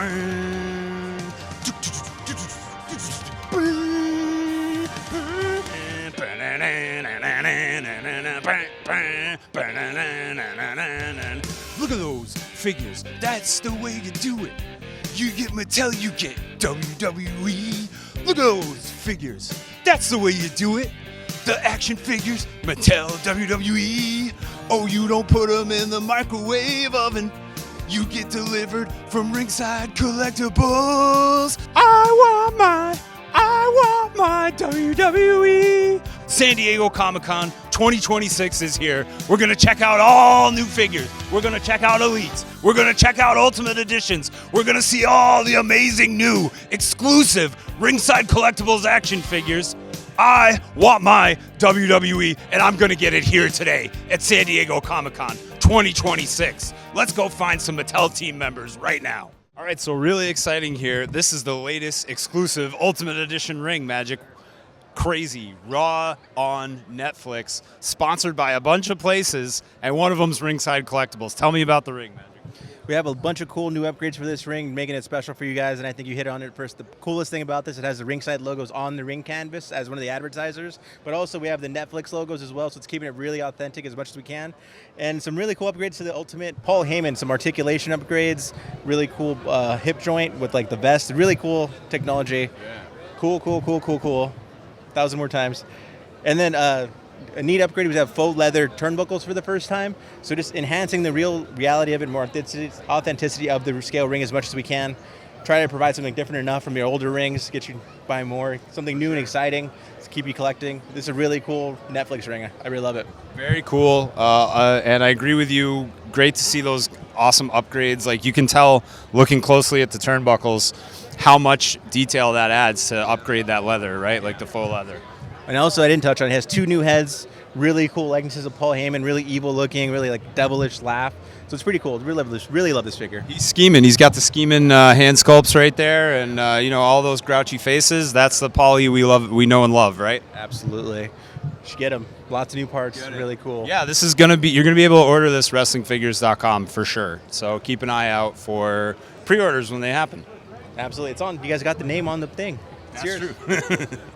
Look at those figures. That's the way to do it. You get Mattel, you get WWE. Look at those figures. That's the way you do it. The action figures, Mattel WWE. Oh, you don't put them in the microwave oven. You get delivered from Ringside Collectibles. I want my WWE. San Diego Comic-Con 2026 is here. We're going to check out all new figures. We're going to check out Elites. We're going to check out Ultimate Editions. We're going to see all the amazing new exclusive Ringside Collectibles action figures. I want my WWE, and I'm going to get it here today at San Diego Comic-Con 2026. Let's go find some Mattel team members right now. All right, so really exciting here. This is the latest exclusive Ultimate Edition ring, Magic. Crazy. Raw on Netflix, sponsored by a bunch of places, and one of them's Ringside Collectibles. Tell me about the ring, Magic. We have a bunch of cool new upgrades for this ring, making it special for you guys, and I think you hit on it first. The coolest thing about this, it has the Ringside logos on the ring canvas as one of the advertisers, but also we have the Netflix logos as well, so it's keeping it really authentic as much as we can. And some really cool upgrades to the Ultimate. Paul Heyman, some articulation upgrades, really cool hip joint with like the vest, really cool technology. Yeah. Cool. 1,000 more times. And then a neat upgrade was have faux leather turnbuckles for the first time. So just enhancing the reality of it, more authenticity of the scale ring as much as we can. Try to provide something different enough from your older rings, get you buy more, something new and exciting to keep you collecting. This is a really cool Netflix ring. I really love it. Very cool. And I agree with you. Great to see those awesome upgrades. Like you can tell looking closely at the turnbuckles how much detail that adds to upgrade that leather, right? Like the faux leather. And also, I didn't touch on it, has two new heads, really cool likenesses of Paul Heyman, really evil looking, really like devilish laugh. So it's pretty cool. Really love this figure. He's scheming. He's got the scheming hand sculpts right there, and all those grouchy faces. That's the Paulie we know and love, right? Absolutely. You should get him. Lots of new parts. Really cool. Yeah, this is you're gonna be able to order this WrestlingFigures.com for sure. So keep an eye out for pre-orders when they happen. Absolutely. It's on. You guys got the name on the thing. That's true.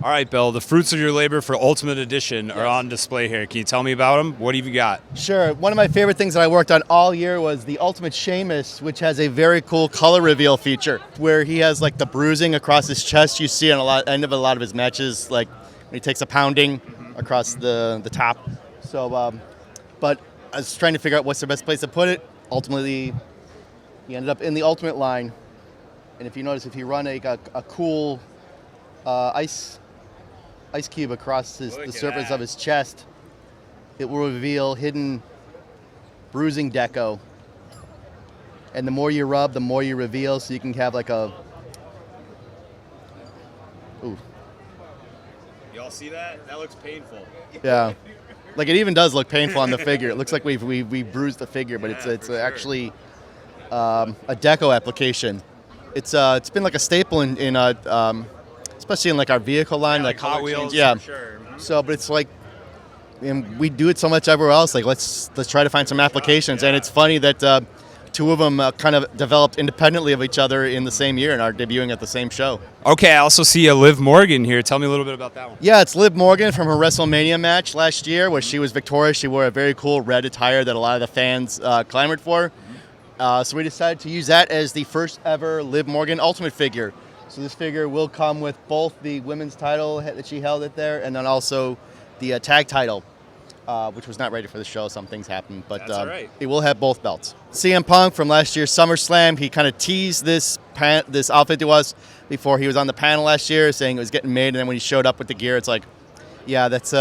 All right, Bill, the fruits of your labor for Ultimate Edition are on display here. Can you tell me about them? What have you got? Sure. One of my favorite things that I worked on all year was the Ultimate Sheamus, which has a very cool color reveal feature where he has like the bruising across his chest. You see on end of a lot of his matches, like when he takes a pounding across the top. So, but I was trying to figure out what's the best place to put it. Ultimately, he ended up in the Ultimate line. And if you notice, if you run a cool ice cube across the surface of his chest, it will reveal hidden bruising deco. And the more you rub, the more you reveal, so you can have like a... Ooh. Y'all see that? That looks painful. Yeah. Like it even does look painful on the figure. It looks like we bruised the figure, but it's actually a deco application. It's been like a staple in especially in like our vehicle line, like Hot Wheels. Yeah. For sure. So, but it's like, and we do it so much everywhere else. Like let's try to find some applications. And it's funny that two of them kind of developed independently of each other in the same year and are debuting at the same show. Okay, I also see a Liv Morgan here. Tell me a little bit about that one. Yeah, it's Liv Morgan from her WrestleMania match last year, where she was victorious. She wore a very cool red attire that a lot of the fans clamored for. So we decided to use that as the first ever Liv Morgan Ultimate figure. So this figure will come with both the women's title that she held it there, and then also the tag title, which was not ready for the show. Some things happened, but right. It will have both belts. CM Punk from last year's SummerSlam, he kind of teased this outfit to us before he was on the panel last year, saying it was getting made, and then when he showed up with the gear, it's like, yeah, that's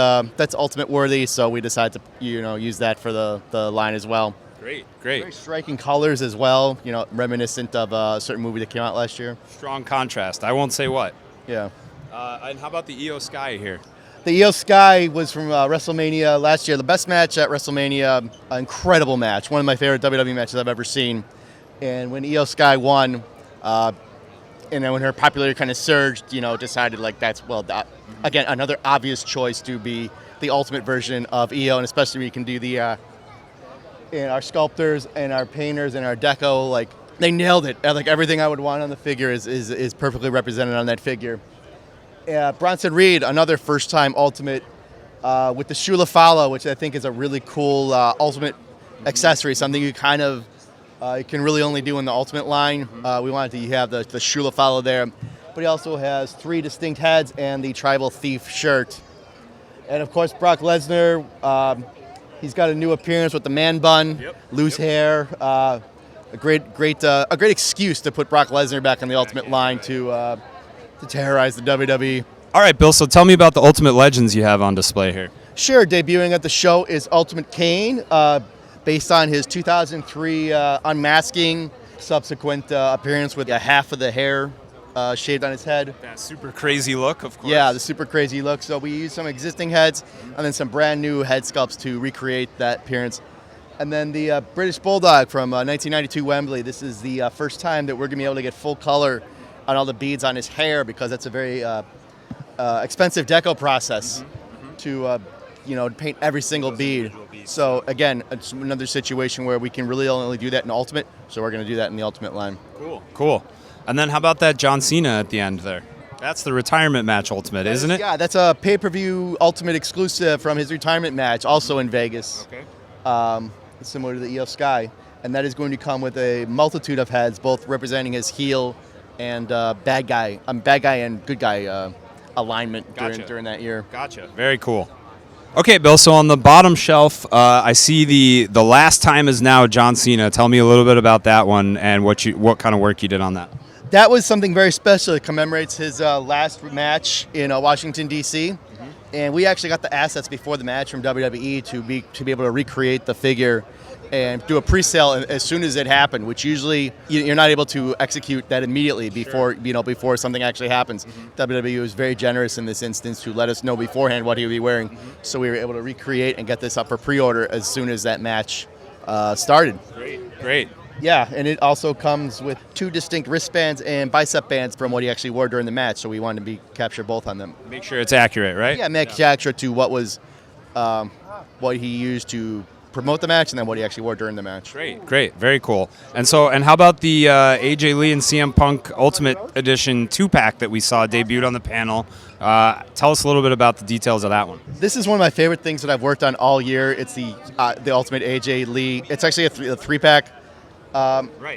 Ultimate worthy. So we decided to use that for the line as well. Great. Very striking colors as well, reminiscent of a certain movie that came out last year. Strong contrast. I won't say what. Yeah. And how about the Io Sky here? The Io Sky was from WrestleMania last year. The best match at WrestleMania, an incredible match. One of my favorite WWE matches I've ever seen. And when Io Sky won, and then when her popularity kind of surged, decided like again, another obvious choice to be the ultimate version of Io, and especially when you can do the... and our sculptors and our painters and our deco, like They nailed it. Like everything I would want on the figure is perfectly represented on that figure. Bronson Reed, another first-time Ultimate with the Shula Follow, which I think is a really cool Ultimate accessory, something you kind of you can really only do in the Ultimate line. We wanted to have the Shula Follow there. But he also has 3 distinct heads and the Tribal Thief shirt. And of course, Brock Lesnar, he's got a new appearance with the man bun, loose hair. A great excuse to put Brock Lesnar back on the Ultimate line to terrorize the WWE. All right, Bill, so tell me about the Ultimate Legends you have on display here. Sure, debuting at the show is Ultimate Kane, based on his 2003 unmasking, subsequent appearance with half of the hair shaved on his head. That super crazy look, of course. Yeah, the super crazy look. So we used some existing heads and then some brand new head sculpts to recreate that appearance. And then the British Bulldog from 1992 Wembley. This is the first time that we're going to be able to get full color on all the beads on his hair, because that's a very expensive deco process to paint every single bead. So again, it's another situation where we can really only do that in Ultimate, so we're going to do that in the Ultimate line. Cool. And then how about that John Cena at the end there? That's the retirement match Ultimate, isn't it? Yeah, that's a pay-per-view Ultimate exclusive from his retirement match, also in Vegas. Okay. It's similar to the Io Sky. And that is going to come with a multitude of heads, both representing his heel and bad guy and good guy alignment during that year. Gotcha. Very cool. Okay, Bill, so on the bottom shelf, I see the last time is now John Cena. Tell me a little bit about that one and what kind of work you did on that. That was something very special. It commemorates his last match in Washington, D.C. And we actually got the assets before the match from WWE to be able to recreate the figure and do a pre-sale as soon as it happened, which usually you're not able to execute that immediately before something actually happens. WWE was very generous in this instance to let us know beforehand what he would be wearing, so we were able to recreate and get this up for pre-order as soon as that match started. Great. Yeah, and it also comes with 2 distinct wristbands and bicep bands from what he actually wore during the match, so we wanted to capture both on them. Make sure it's accurate, right? Yeah, make accurate to what was what he used to promote the match and then what he actually wore during the match. Great. Very cool. And how about the AJ Lee and CM Punk Ultimate Edition 2-pack that we saw debuted on the panel? Tell us a little bit about the details of that one. This is one of my favorite things that I've worked on all year. It's the Ultimate AJ Lee. It's actually a 3-pack.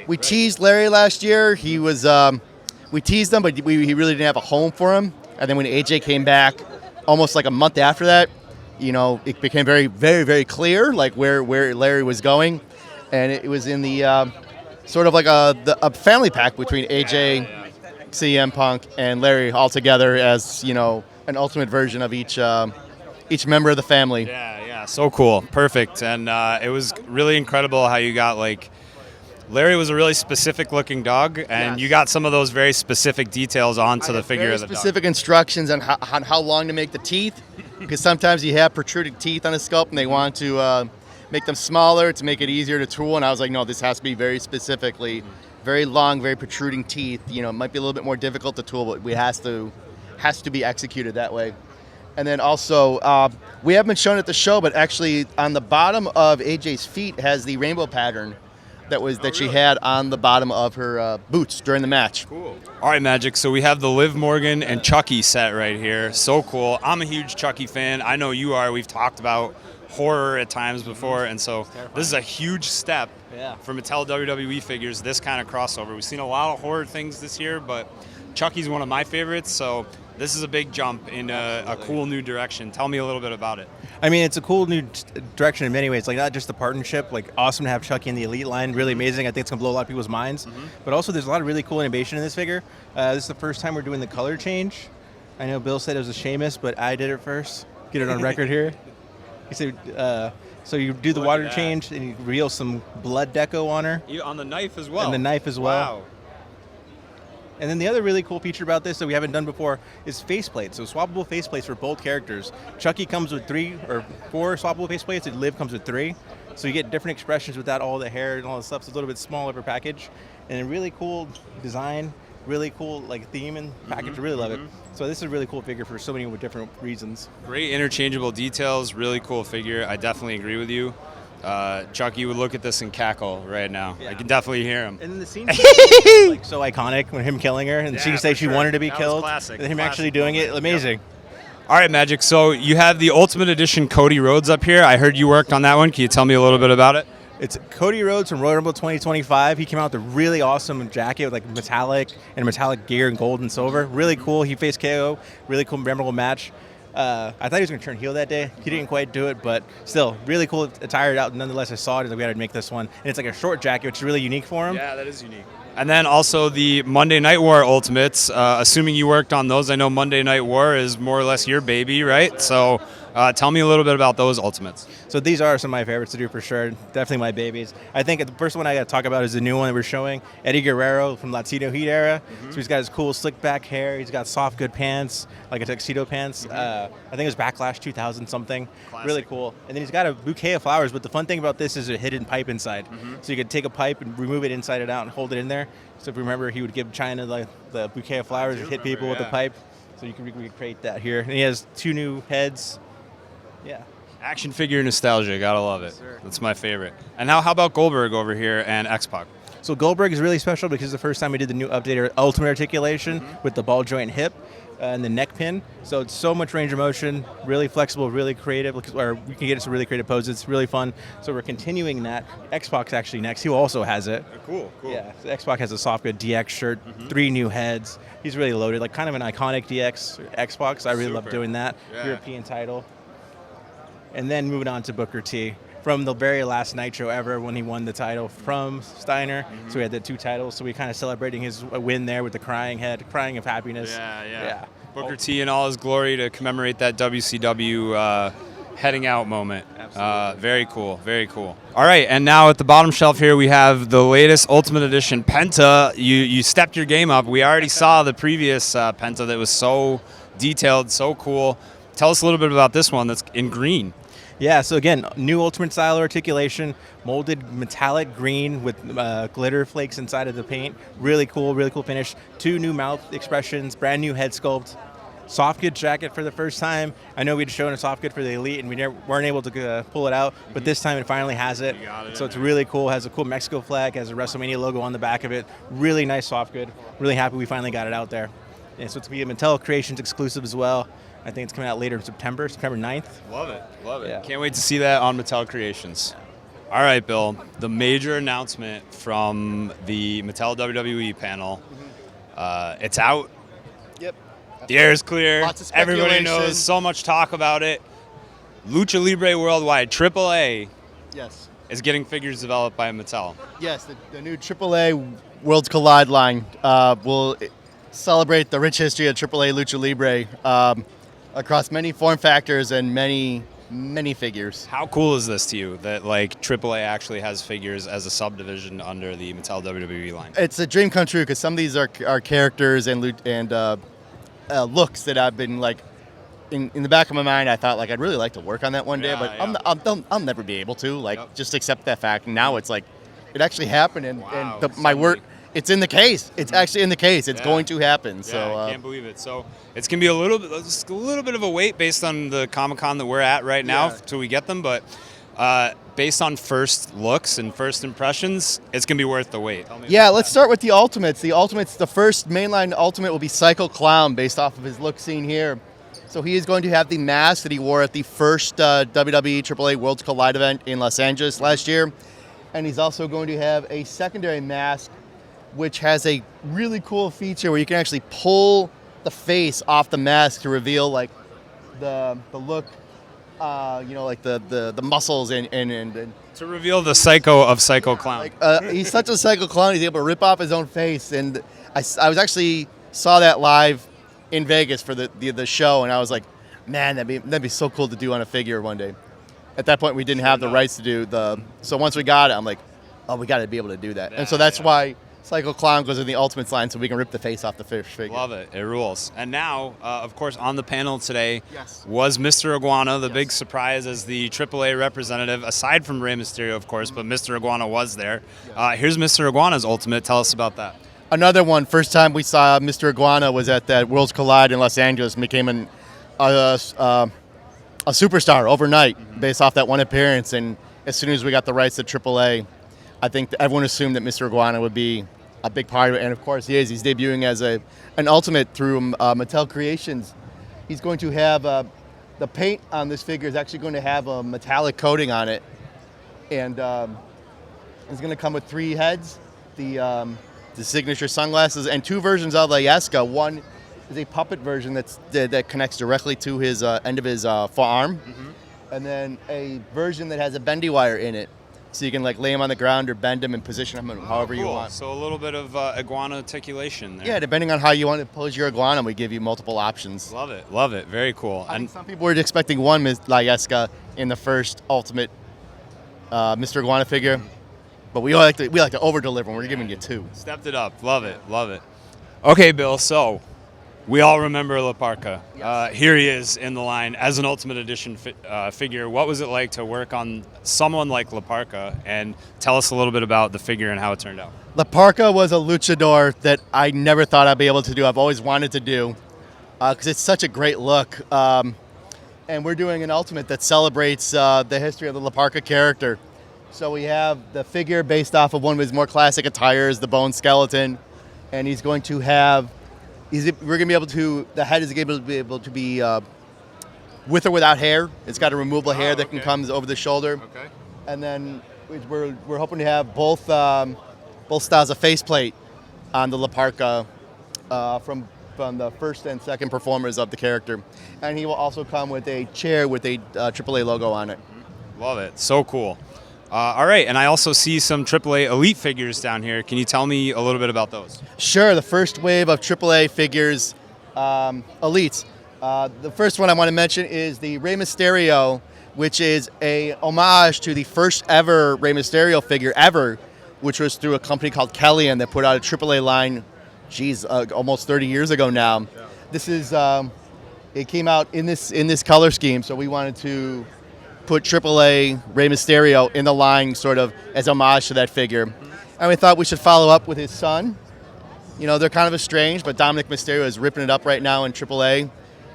We teased Larry last year. He was we teased him, but he really didn't have a home for him. And then when AJ came back, almost like a month after that, it became very, very, very clear like where Larry was going, and it was in the sort of like a family pack between AJ, CM Punk, and Larry all together as an ultimate version of each member of the family. Yeah, so cool, perfect, and it was really incredible how you got Larry was a really specific looking dog, and you got some of those very specific details onto the figure of the dog. Specific instructions on how long to make the teeth, because sometimes you have protruding teeth on a sculpt and they want to make them smaller to make it easier to tool, and I was like, no, this has to be very specifically, very long, very protruding teeth. It might be a little bit more difficult to tool, but it has to be executed that way. And then also, we haven't been shown at the show, but actually on the bottom of AJ's feet has the rainbow pattern that she had on the bottom of her boots during the match. Cool. All right, Magic. So we have the Liv Morgan and Chucky set right here. So cool. I'm a huge Chucky fan. I know you are. We've talked about horror at times before, and so this is a huge step for Mattel WWE figures, this kind of crossover. We've seen a lot of horror things this year, but Chucky's one of my favorites, so this is a big jump in a cool new direction. Tell me a little bit about it. I mean, it's a cool new direction in many ways. Like, not just the partnership, awesome to have Chucky in the Elite line, really amazing. I think it's going to blow a lot of people's minds. But also, there's a lot of really cool innovation in this figure. This is the first time we're doing the color change. I know Bill said it was a Seamus, but I did it first. Get it on record here. He said, so you do the water change, and you reveal some blood deco on her. On the knife as well. And the knife as well. Wow. And then the other really cool feature about this that we haven't done before is faceplates. So swappable faceplates for both characters. Chucky comes with 3 or 4 swappable faceplates, and Liv comes with 3. So you get different expressions without all the hair and all the stuff. So it's a little bit smaller of a package. And a really cool design, really cool theme and package. I really love it. So this is a really cool figure for so many different reasons. Great interchangeable details, really cool figure. I definitely agree with you. Chucky would look at this and cackle right now. I can definitely hear him. And then the scene is like so iconic when him killing her, and Yeah, she can say for she sure. wanted to be That was killed. classic. And him Classic actually doing moment. it, amazing. All right, Magic. So you have the Ultimate Edition Cody Rhodes up here. I heard you worked on that one. Can you tell me a little bit about it? It's Cody Rhodes from Royal Rumble 2025. He came out with a really awesome jacket with like metallic gear and gold and silver. Really cool. He faced KO. Really cool, memorable match. I thought he was going to turn heel that day. He didn't quite do it, but still, really cool attire out. Nonetheless, I saw it and we got to make this one. And it's like a short jacket, which is really unique for him. Yeah, that is unique. And then also the Monday Night War Ultimates. Assuming you worked on those, I know Monday Night War is more or less your baby, right? So tell me a little bit about those Ultimates. So these are some of my favorites to do for sure. Definitely my babies. I think the first one I got to talk about is the new one that we're showing. Eddie Guerrero from Latino Heat era. So he's got his cool slick back hair. He's got soft good pants, like a tuxedo pants. I think it was Backlash 2000 something. Classic. Really cool. And then he's got a bouquet of flowers. But the fun thing about this is a hidden pipe inside. So you could take a pipe and remove it inside it out and hold it in there. So if you remember, he would give China the bouquet of flowers and hit people with the pipe. So you can recreate that here. And he has 2 new heads. Yeah. Action figure nostalgia, gotta love it. Sir. That's my favorite. And how about Goldberg over here and X-Pac? So Goldberg is really special because it's the first time we did the new updated Ultimate Articulation with the ball joint hip and the neck pin. So it's so much range of motion, really flexible, really creative. Or we can get it some really creative poses. It's really fun. So we're continuing that. X-Pac's actually next. He also has it. Cool. Yeah, so X-Pac has a soft good DX shirt, 3 new heads. He's really loaded, like kind of an iconic DX X-Pac. So I really love Super. doing that. Yeah. European title. And then moving on to Booker T. From the very last Nitro ever when he won the title from Steiner. So we had the 2 titles. So we kind of celebrating his win there with the crying head, crying of happiness. Yeah. Booker T in all his glory to commemorate that WCW heading out moment. Absolutely. Very cool. Very cool. All right, and now at the bottom shelf here we have the latest Ultimate Edition Penta. You stepped your game up. We already saw the previous Penta that was so detailed, so cool. Tell us a little bit about this one that's in green. Yeah, so again, new Ultimate style articulation, molded metallic green with glitter flakes inside of the paint. Really cool finish. 2 new mouth expressions, brand new head sculpt. Soft good jacket for the first time. I know we'd shown a soft good for the Elite and we weren't able to pull it out, but this time it finally has it. So it's really cool. Has a cool Mexico flag, has a WrestleMania logo on the back of it. Really nice soft good. Really happy we finally got it out there. And so it's going to be a Mattel Creations exclusive as well. I think it's coming out later in September 9th. Love it. Yeah. Can't wait to see that on Mattel Creations. All right, Bill. The major announcement from the Mattel WWE panel. It's out. Yep. The air is clear. Lots of Everybody speculation. knows. So much talk about it. Lucha Libre Worldwide, AAA, Yes. is getting figures developed by Mattel. Yes, the new AAA Worlds Collide line will celebrate the rich history of AAA Lucha Libre across many form factors and many figures. How cool is this to you that like AAA actually has figures as a subdivision under the Mattel WWE line? It's a dream come true because some of these are characters and looks that I've been like in the back of my mind. I thought like I'd really like to work on that one day, Yeah, but I'll never be able to. Like Yep. just accept that fact. And now it's like it actually happened, and, Wow, my work. suddenly. It's in the case. It's actually in the case. It's Yeah. going to happen. Yeah, So I can't believe it. So it's gonna be a little bit of a wait based on the Comic-Con that we're at right now Yeah. till we get them. But based on first looks and first impressions, it's gonna be worth the wait. Tell me yeah, about let's that. start with the Ultimates. The first mainline Ultimate will be Psycho Clown, based off of his look seen here. So he is going to have the mask that he wore at the first WWE AAA Worlds Collide event in Los Angeles last year, and he's also going to have a secondary mask, which has a really cool feature where you can actually pull the face off the mask to reveal like the look, like the muscles and To reveal the psycho of Psycho Clown. like he's such a psycho clown. He's able to rip off his own face, and I was actually saw that live in Vegas for the show, and I was like, man, that'd be so cool to do on a figure one day. At that point, we didn't have the rights to do so once we got it, I'm like, oh, we got to be able to do that, and so that's why Psycho Clown goes in the Ultimates line, so we can rip the face off the fish figure. Love it. It rules. And now, of course, on the panel today Yes. was Mr. Iguana, the Yes. big surprise as the AAA representative, aside from Rey Mysterio, of course, but Mr. Iguana was there. Here's Mr. Iguana's Ultimate. Tell us about that. Another one. First time we saw Mr. Iguana was at that Worlds Collide in Los Angeles, and became a superstar overnight based off that one appearance, and as soon as we got the rights to AAA, I think that everyone assumed that Mr. Iguana would be a big part of it, and of course he is. He's debuting as an Ultimate through Mattel Creations. He's going to have the paint on this figure is actually going to have a metallic coating on it, and it's going to come with 3 heads, the signature sunglasses, and 2 versions of the Yeska. One is a puppet version that connects directly to his end of his forearm, and then a version that has a bendy wire in it, so you can like lay him on the ground or bend him and position him however you want. So a little bit of iguana articulation there. Yeah, depending on how you want to pose your iguana, we give you multiple options. Love it, love it. Very cool. I think some people were expecting one La Yeska in the first Ultimate Mr. Iguana figure, but we like to over deliver. We're giving you 2. Stepped it up. Love it, love it. Okay, Bill. So we all remember La Parka. Here he is in the line as an Ultimate Edition figure. What was it like to work on someone like La Parka? And tell us a little bit about the figure and how it turned out. La Parka was a luchador that I never thought I'd be able to do. I've always wanted to do because it's such a great look. And we're doing an Ultimate that celebrates the history of the La Parka character. So we have the figure based off of one of his more classic attires, the bone skeleton, and he's going to have. We're going to be able to. The head is able to be with or without hair. It's got a removable hair that can come over the shoulder. Okay. And then we're hoping to have both styles of faceplate on the La Parka from the first and second performers of the character, and he will also come with a chair with a AAA logo on it. Love it. So cool. All right, and I also see some AAA Elite figures down here. Can you tell me a little bit about those? Sure. The first wave of AAA figures, Elites. The first one I want to mention is the Rey Mysterio, which is a homage to the first ever Rey Mysterio figure ever, which was through a company called Kellyan that put out a AAA line, almost 30 years ago now. Yeah. This is, it came out in this color scheme, so we wanted to put AAA Rey Mysterio in the line sort of as homage to that figure. And we thought we should follow up with his son. You know, they're kind of estranged, but Dominic Mysterio is ripping it up right now in AAA.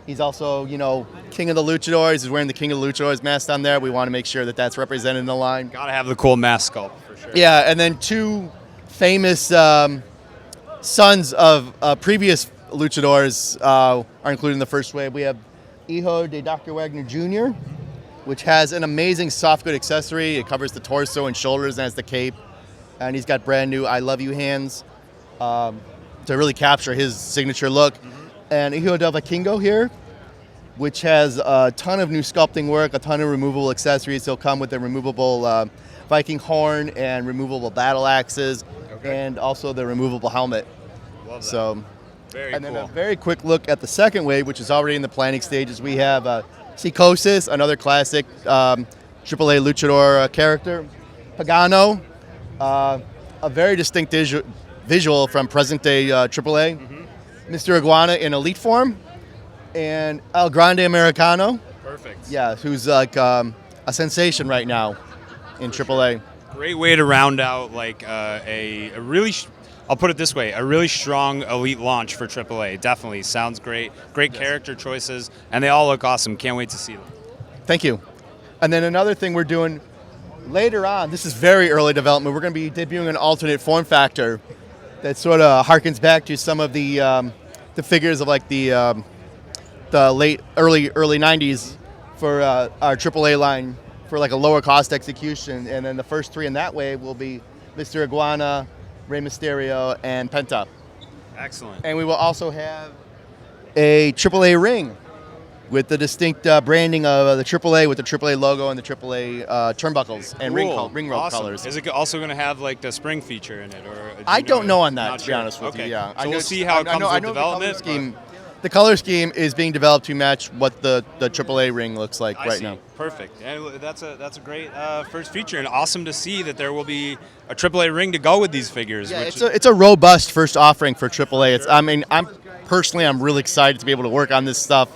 He's also, King of the Luchadors. He's wearing the King of the Luchadors mask on there. We want to make sure that that's represented in the line. Gotta have the cool mask sculpt, for sure. Yeah, and then 2 famous sons of previous luchadors are included in the first wave. We have Hijo de Dr. Wagner Jr., which has an amazing soft good accessory. It covers the torso and shoulders and has the cape. And he's got brand new I Love You hands to really capture his signature look. And Hijo del Vikingo here, which has a ton of new sculpting work, a ton of removable accessories. He'll come with a removable Viking horn and removable battle axes, and also the removable helmet. Love that. So, very and cool. then a very quick look at the second wave, which is already in the planning stages. We have Psychosis, another classic AAA luchador character. Pagano, a very distinct visual from present-day AAA. Mr. Iguana in Elite form. And El Grande Americano. Perfect. Yeah, who's like a sensation right now in AAA. Great way to round out like a really, I'll put it this way, a really strong Elite launch for AAA. Definitely. Sounds great. Great character choices, and they all look awesome. Can't wait to see them. Thank you. And then another thing we're doing later on, this is very early development, we're going to be debuting an alternate form factor that sort of harkens back to some of the figures of like the early 90s for our AAA line for like a lower cost execution. And then the first 3 in that wave will be Mr. Iguana, Rey Mysterio, and Penta. Excellent. And we will also have a AAA ring with the distinct branding of the AAA with the AAA logo and the AAA turnbuckles and Cool. ring rope Awesome. colors. Is it also going to have like the spring feature in it, or I don't know on that, Not to be sure. honest with Okay. you. Yeah, So we'll see how it comes with development. The color scheme is being developed to match what the AAA ring looks like I right see. now. Perfect. And that's a great first feature, and awesome to see that there will be a AAA ring to go with these figures. Yeah, which it's a robust first offering for AAA. It's I'm really excited to be able to work on this stuff.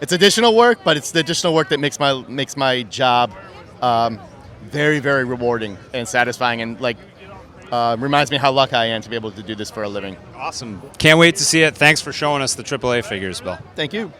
It's additional work, but it's the additional work that makes my job very, very rewarding and satisfying, and reminds me how lucky I am to be able to do this for a living. Awesome. Can't wait to see it. Thanks for showing us the AAA figures, Bill. Thank you.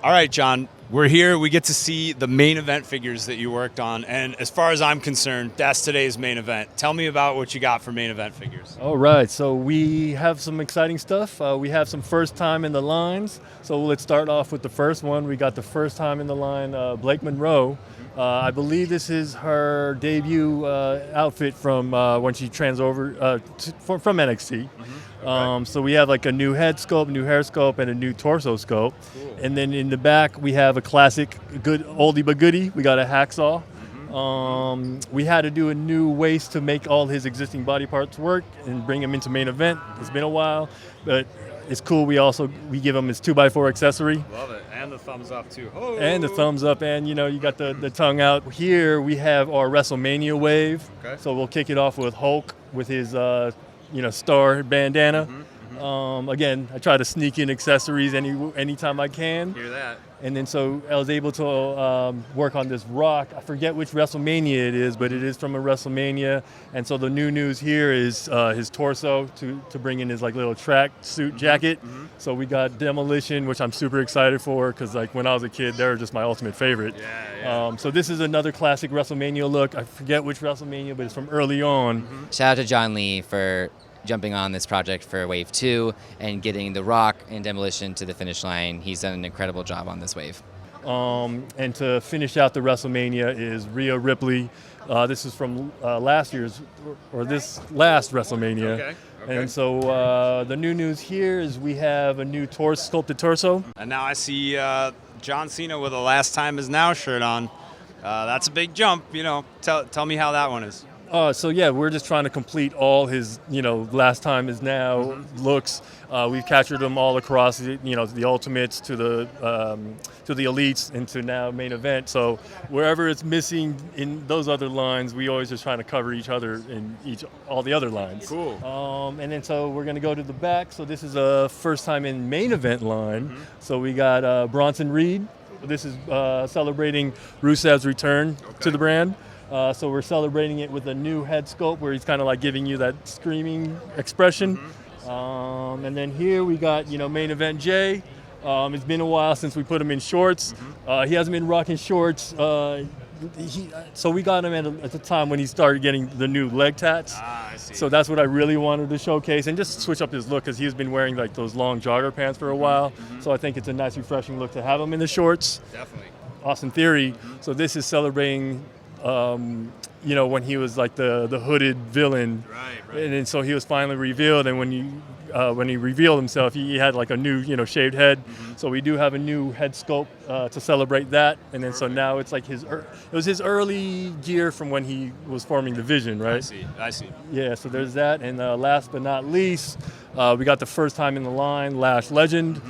All right, John. We're here. We get to see the main event figures that you worked on. And as far as I'm concerned, that's today's main event. Tell me about what you got for main event figures. All right, so we have some exciting stuff. We have some first time in the lines. So let's start off with the first one. We got the first time in the line, Blake Monroe. I believe this is her debut outfit from when she from NXT. So we have like a new head sculpt, new hair sculpt, and a new torso sculpt. Cool. And then in the back, we have a classic, good oldie but goodie. We got a hacksaw. We had to do a new waist to make all his existing body parts work and bring him into main event. It's been a while, but it's cool. We give him his 2x4 accessory. Love it. And the thumbs up too. Oh. And the thumbs up, and you got the tongue out. Here we have our WrestleMania wave. Okay. So we'll kick it off with Hulk with his star bandana. Again, I try to sneak in accessories anytime I can. Hear that. And then so I was able to work on this rock. I forget which WrestleMania it is, but it is from a WrestleMania. And so the new news here is his torso to bring in his like little track suit jacket. So we got Demolition, which I'm super excited for because like when I was a kid, they were just my ultimate favorite. Yeah. So this is another classic WrestleMania look. I forget which WrestleMania, but it's from early on. Shout out to John Lee for jumping on this project for Wave 2 and getting The Rock and Demolition to the finish line. He's done an incredible job on this wave. And to finish out the WrestleMania is Rhea Ripley. This is from last last WrestleMania. Okay. And so the new news here is we have a new sculpted torso. And now I see John Cena with a Last Time Is Now shirt on. That's a big jump. Tell me how that one is. So yeah, we're just trying to complete all his, Last Time Is Now looks. We've captured them all across, the Ultimates to the Elites and to now Main Event. So wherever it's missing in those other lines, we always just trying to cover each other in all the other lines. Cool. And then so we're gonna go to the back. So this is a first time in Main Event line. So we got Bronson Reed. This is celebrating Rusev's return to the brand. So we're celebrating it with a new head sculpt where he's kind of like giving you that screaming expression. And then here we got, Main Event Jay. It's been a while since we put him in shorts. He hasn't been rocking shorts. So we got him at the time when he started getting the new leg tats. I see. So that's what I really wanted to showcase and just switch up his look because he's been wearing like those long jogger pants for a while. So I think it's a nice refreshing look to have him in the shorts. Definitely. Austin Theory. So this is celebrating when he was like the hooded villain, right. And then so he was finally revealed. And when he revealed himself, he had like a new shaved head. So we do have a new head sculpt to celebrate that. And then so now it's like it was his early gear from when he was forming the Vision, right? I see. Yeah. So there's that. And last but not least, we got the first time in the line, Lash Legend.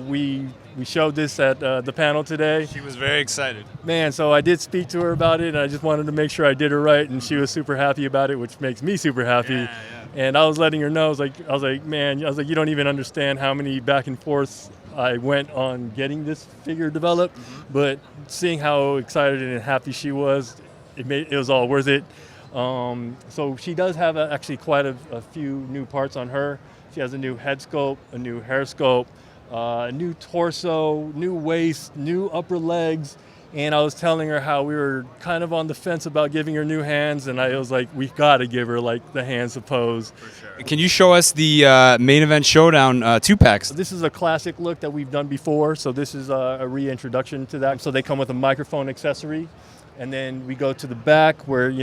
We showed this at the panel today. She was very excited. Man, so I did speak to her about it, and I just wanted to make sure I did her right, and she was super happy about it, which makes me super happy. Yeah. And I was letting her know, I was like, man, you don't even understand how many back and forths I went on getting this figure developed, but seeing how excited and happy she was, it was all worth it. So she does have actually quite a few new parts on her. She has a new head sculpt, a new hair sculpt, new torso, new waist, new upper legs. And I was telling her how we were kind of on the fence about giving her new hands, and I was like, we've got to give her like the hands to pose. For sure. Can you show us the Main Event Showdown 2-packs? This is a classic look that we've done before, so this is a reintroduction to that. So they come with a microphone accessory, and then we go to the back where,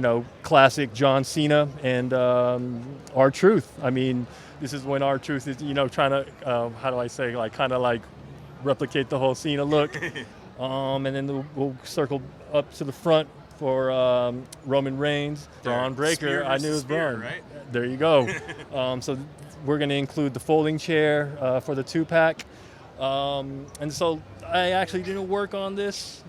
classic John Cena and R-Truth. I mean, this is when R-Truth is, trying to, how do I say, like kind of like replicate the whole Cena look. And then we'll circle up to the front for Roman Reigns, Braun Breaker. I knew it was Braun. Right? There you go. So we're going to include the folding chair for the 2-pack. And so I actually didn't work on this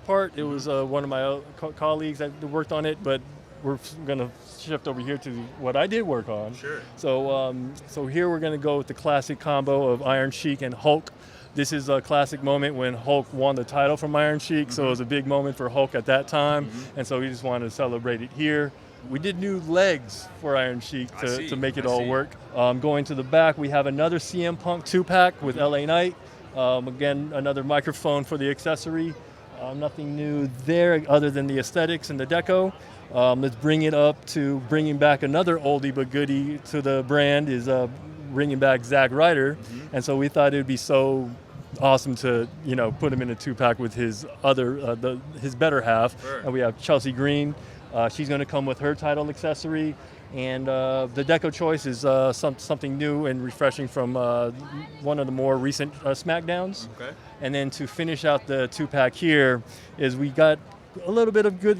part. It was one of my colleagues that worked on it, but we're going to shift over here to what I did work on. Sure. So here we're going to go with the classic combo of Iron Sheik and Hulk. This is a classic moment when Hulk won the title from Iron Sheik, so it was a big moment for Hulk at that time, and so we just wanted to celebrate it here. We did new legs for Iron Sheik to make it all work. Going to the back, we have another CM Punk 2-pack with LA Knight. Again, another microphone for the accessory. Nothing new there other than the aesthetics and the deco. Let's bring it up to bringing back another oldie but goodie to the brand is bringing back Zack Ryder. And so we thought it would be so awesome to put him in a 2-pack with his his better half. Sure. And we have Chelsea Green. She's going to come with her title accessory. And the deco choice is something new and refreshing from one of the more recent SmackDowns. Okay. And then to finish out the 2-pack here is we got a little bit of good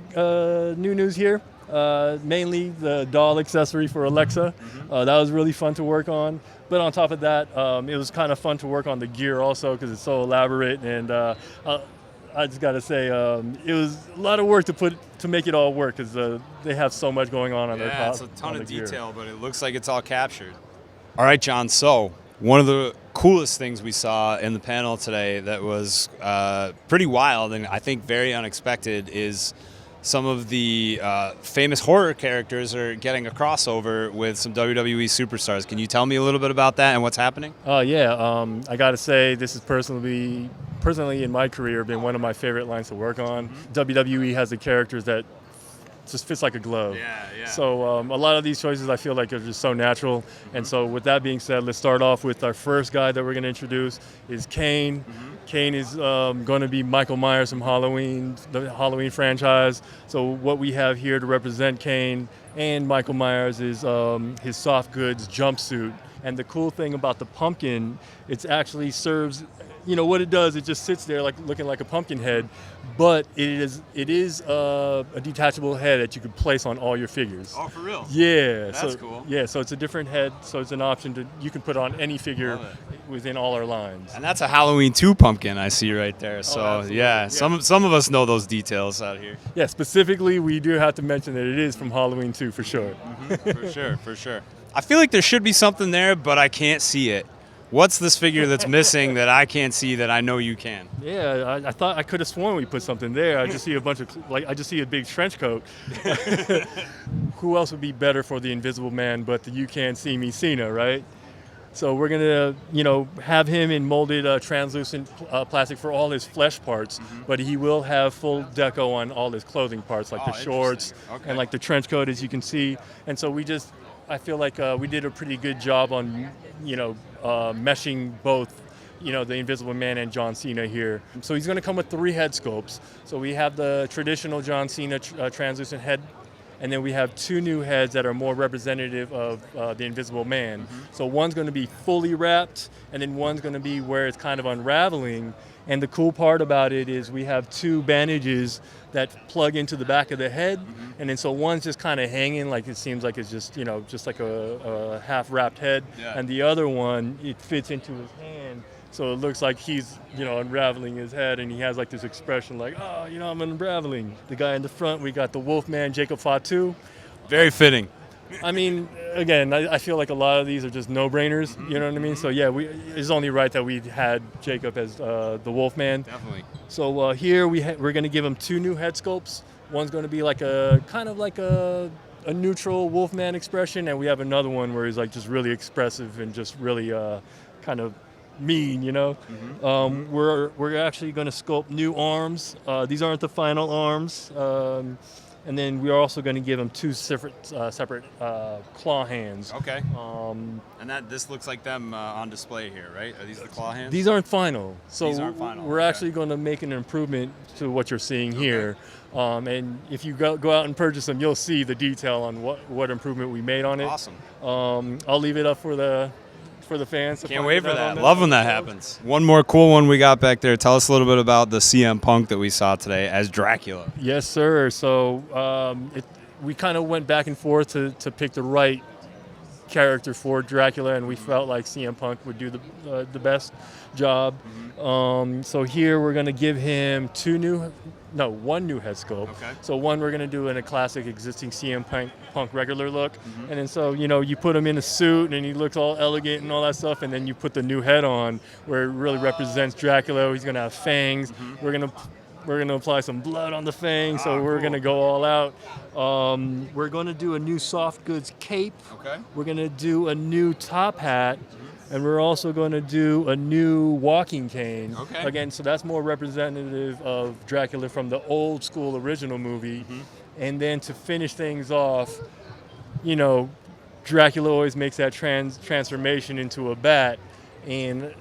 new news here. Mainly the doll accessory for Alexa. That was really fun to work on. But on top of that, it was kind of fun to work on the gear also because it's so elaborate. And I just got to say, it was a lot of work to make it all work because they have so much going on their top. Yeah, it's a ton of detail, but it looks like it's all captured. All right, John. So one of the coolest things we saw in the panel today that was pretty wild and I think very unexpected is some of the famous horror characters are getting a crossover with some WWE superstars. Can you tell me a little bit about that and what's happening? Yeah. I got to say, this is personally in my career been one of my favorite lines to work on. WWE has the characters that just fits like a glove. Yeah. So a lot of these choices I feel like are just so natural. And so with that being said, let's start off with our first guy that we're going to introduce is Kane. Kane is going to be Michael Myers from the Halloween franchise. So what we have here to represent Kane and Michael Myers is his soft goods jumpsuit. And the cool thing about the pumpkin, it actually serves, what it does, it just sits there like looking like a pumpkin head, but it is a detachable head that you could place on all your figures. Oh, for real? Yeah. That's cool. Yeah, so it's a different head, so it's an option you can put on any figure within all our lines. And that's a Halloween 2 pumpkin I see right there. So absolutely. yeah, some of us know those details out here. Yeah, specifically we do have to mention that it is from Halloween 2 for sure. For sure. I feel like there should be something there, but I can't see it. What's this figure that's missing that I can't see that I know you can? Yeah, I thought I could have sworn we put something there. I just see I just see a big trench coat. Who else would be better for the Invisible Man but the You Can't See Me Cena, right? So we're gonna, have him in molded translucent plastic for all his flesh parts, but he will have full deco on all his clothing parts, like the shorts and like the trench coat, as you can see. And so I feel like we did a pretty good job on, meshing both, the Invisible Man and John Cena here. So he's going to come with 3 head sculpts. So we have the traditional John Cena translucent head, and then we have 2 new heads that are more representative of the Invisible Man. So one's going to be fully wrapped, and then one's going to be where it's kind of unraveling. And the cool part about it is we have 2 bandages that plug into the back of the head, and then so one's just kind of hanging, like it seems like it's just just like a half wrapped head, and the other one, it fits into his hand, so it looks like he's unraveling his head, and he has like this expression like, I'm unraveling. The guy in the front, we got the Wolfman Jacob Fatu. Very fitting. I mean, again, I feel like a lot of these are just no-brainers, you know what I mean? So yeah, it's only right that we had Jacob as the Wolfman. Definitely. So here we're going to give him 2 new head sculpts. One's going to be like a kind of like a neutral Wolfman expression, and we have another one where he's like just really expressive and just really kind of mean, We're actually going to sculpt new arms. These aren't the final arms. And then we're also going to give him 2 separate claw hands. Okay. And this looks like them on display here, right? Are these the claw hands? These aren't final. So These aren't final. We're actually going to make an improvement to what you're seeing here. And if you go out and purchase them, you'll see the detail on what improvement we made on it. Awesome. I'll leave it up for the fans. Can't wait for that. Love when that happens. One more cool one we got back there. Tell us a little bit about the CM Punk that we saw today as Dracula. Yes, sir. So we kind of went back and forth to pick the right character for Dracula, and we felt like CM Punk would do the best job. So here we're going to give him 1 new head sculpt. Okay. So one we're going to do in a classic existing CM Punk regular look. And then so, you put him in a suit and he looks all elegant and all that stuff, and then you put the new head on where it really represents Dracula. He's going to have fangs. We're going to apply some blood on the fangs, so we're going to go all out. We're going to do a new soft goods cape. Okay. We're going to do a new top hat. And we're also going to do a new walking cane. Okay. Again, so that's more representative of Dracula from the old school original movie. And then to finish things off, you know, Dracula always makes that transformation into a bat. And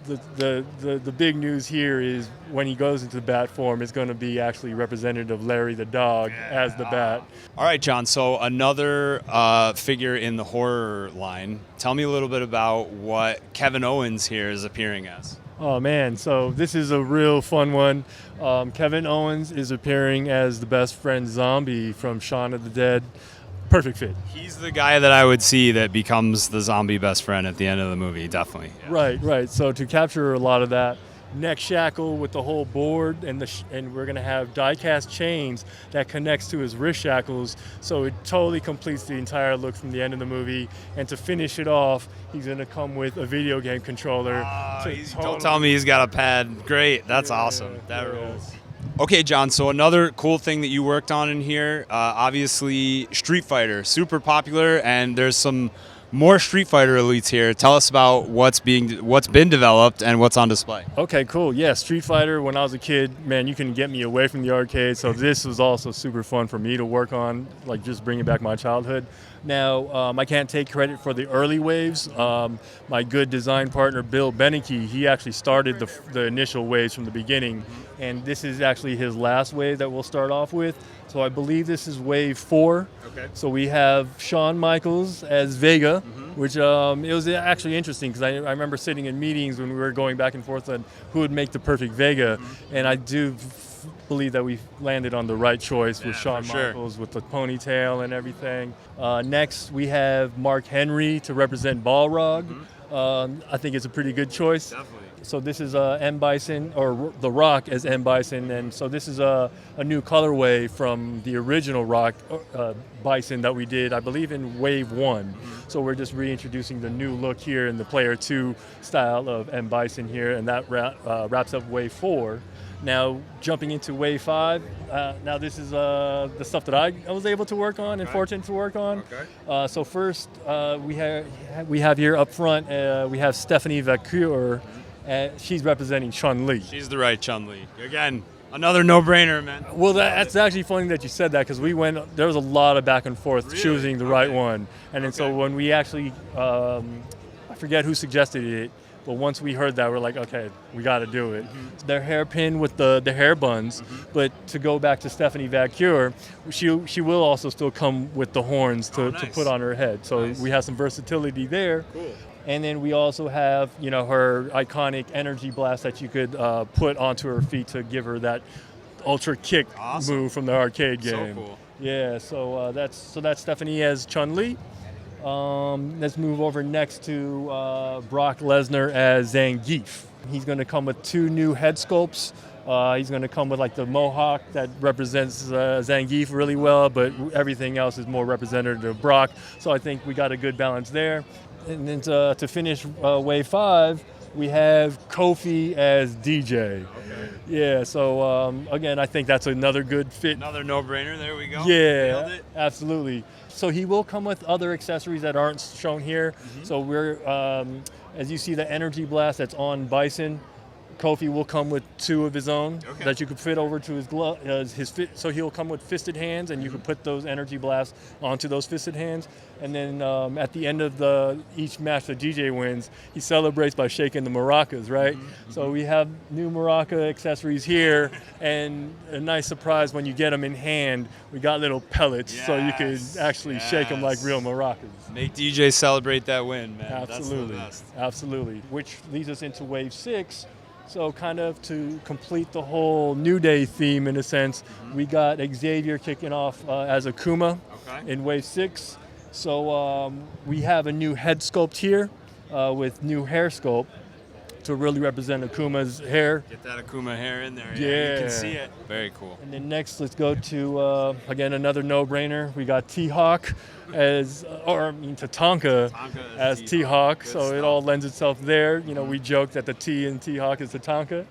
the big news here is when he goes into bat form, it's going to be actually representative of Larry the dog as the bat. All right, John. So another figure in the horror line. Tell me a little bit about what Kevin Owens here is appearing as. Oh man, so this is a real fun one. Kevin Owens is appearing as the best friend zombie from Shaun of the Dead. Perfect fit. He's the guy that I would see that becomes the zombie best friend at the end of the movie, definitely. Yeah. Right. So to capture a lot of that, neck shackle with the whole board, and we're gonna have die-cast chains that connects to his wrist shackles, so it totally completes the entire look from the end of the movie. And to finish it off, he's gonna come with a video game controller. Don't tell me he's got a pad. Great, that's awesome. That rules. Okay, John, so another cool thing that you worked on in here, obviously Street Fighter, super popular, and there's some more Street Fighter elites here. Tell us about what's been developed and what's on display. Okay, cool. Yeah, Street Fighter, when I was a kid, man, you couldn't get me away from the arcade, so this was also super fun for me to work on, like just bringing back my childhood. Now, I can't take credit for the early waves. My good design partner, Bill Beneke, he actually started the initial waves from the beginning, and this is actually his last wave that we'll start off with. So I believe this is wave 4. Okay. So we have Shawn Michaels as Vega, which it was actually interesting because I remember sitting in meetings when we were going back and forth on who would make the perfect Vega, and I do believe that we landed on the right choice with Shawn Michaels with the ponytail and everything. Next, we have Mark Henry to represent Balrog. I think it's a pretty good choice. Definitely. So this is M. Bison, or The Rock as M. Bison, and so this is a new colorway from the original Rock Bison that we did, I believe, in Wave 1. So we're just reintroducing the new look here in the Player 2 style of M. Bison here, and that wraps up Wave 4. Now, jumping into Wave 5, now this is the stuff that I was able to work on and fortunate to work on. Okay. So first, we have here up front, we have Stephanie Vaqueur. She's representing Chun-Li. She's the right Chun-Li. Again, another no-brainer, man. Well, that's actually funny that you said that because there was a lot of back and forth choosing the right one. And then so when we actually, I forget who suggested it, but once we heard that, we're like, okay, we got to do it. They're hairpin with the hair buns, but to go back to Stephanie Vaqueur, she will also still come with the horns to put on her head. So we have some versatility there. Cool. And then we also have, her iconic energy blast that you could put onto her feet to give her that ultra kick move from the arcade game. So cool. Yeah, so that's Stephanie as Chun-Li. Let's move over next to Brock Lesnar as Zangief. He's going to come with 2 new head sculpts. He's going to come with like the mohawk that represents Zangief really well, but everything else is more representative of Brock. So I think we got a good balance there. And then to finish Wave 5, we have Kofi as DJ. Okay. Yeah, so again, I think that's another good fit. Another no-brainer. There we go. Yeah, Nailed it. absolutely. So he will come with other accessories that aren't shown here. So we're, as you see the energy blast that's on Bison, Kofi will come with 2 of his own that you could fit over to his glove. So he'll come with fisted hands, and you can put those energy blasts onto those fisted hands. And then at the end of each match the DJ wins, he celebrates by shaking the maracas, right? So we have new maraca accessories here, and a nice surprise when you get them in hand, we got little pellets, so you can actually shake them like real maracas. Make DJ celebrate that win, man. Absolutely, That's the best. absolutely. Which leads us into Wave 6. So kind of to complete the whole New Day theme in a sense, we got Xavier kicking off as Akuma in Wave 6. So we have a new head sculpt here with new hair sculpt to really represent Akuma's hair. Get that Akuma hair in there. Yeah. You can see it. Very cool. And then next, let's go to, again, another no-brainer. We got T-Hawk Tatanka as T-Hawk. So stuff. it all lends itself there. We joke that the T in T-Hawk is Tatanka.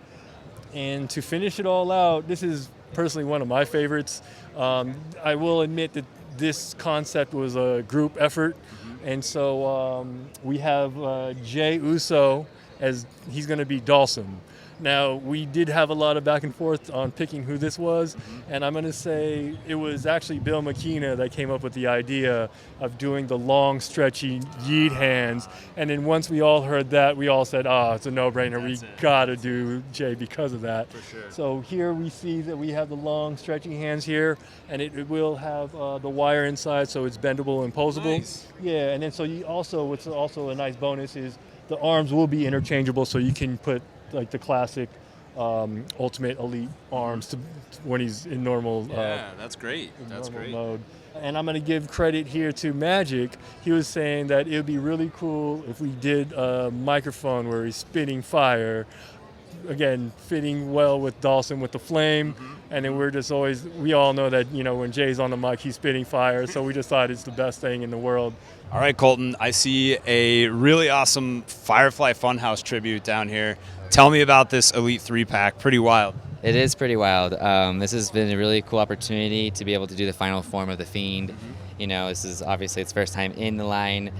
And to finish it all out, this is personally one of my favorites. I will admit that this concept was a group effort. And so we have Jey Uso as he's going to be Dawson. Now, we did have a lot of back and forth on picking who this was, and I'm going to say it was actually Bill McKenna that came up with the idea of doing the long, stretchy yeet hands. And then once we all heard that, we all said, it's a no-brainer. We got to do Jey because of that. For sure. So here we see that we have the long, stretchy hands here, and it will have the wire inside, so it's bendable and posable. Nice. Yeah, and then so what's also a nice bonus is the arms will be interchangeable, so you can put like the classic Ultimate Elite arms when he's in normal. Yeah, that's great. That's normal great. mode. And I'm going to give credit here to Magic. He was saying that it would be really cool if we did a microphone where he's spitting fire. Again, fitting well with Dawson with the flame. And then we all know that, when Jay's on the mic, he's spitting fire. So we just thought it's the best thing in the world. All right, Colton, I see a really awesome Firefly Funhouse tribute down here. Tell me about this Elite 3-pack. Pretty wild. It is pretty wild. This has been a really cool opportunity to be able to do the final form of the Fiend. This is obviously its first time in the line,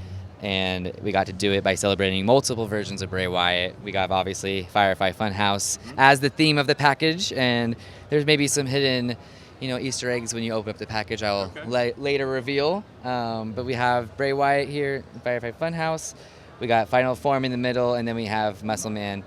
and we got to do it by celebrating multiple versions of Bray Wyatt. We got obviously Firefly Funhouse as the theme of the package, and there's maybe some hidden Easter eggs when you open up the package I'll later reveal. But we have Bray Wyatt here, Firefly Funhouse. We got Final Form in the middle, and then we have Muscle Man,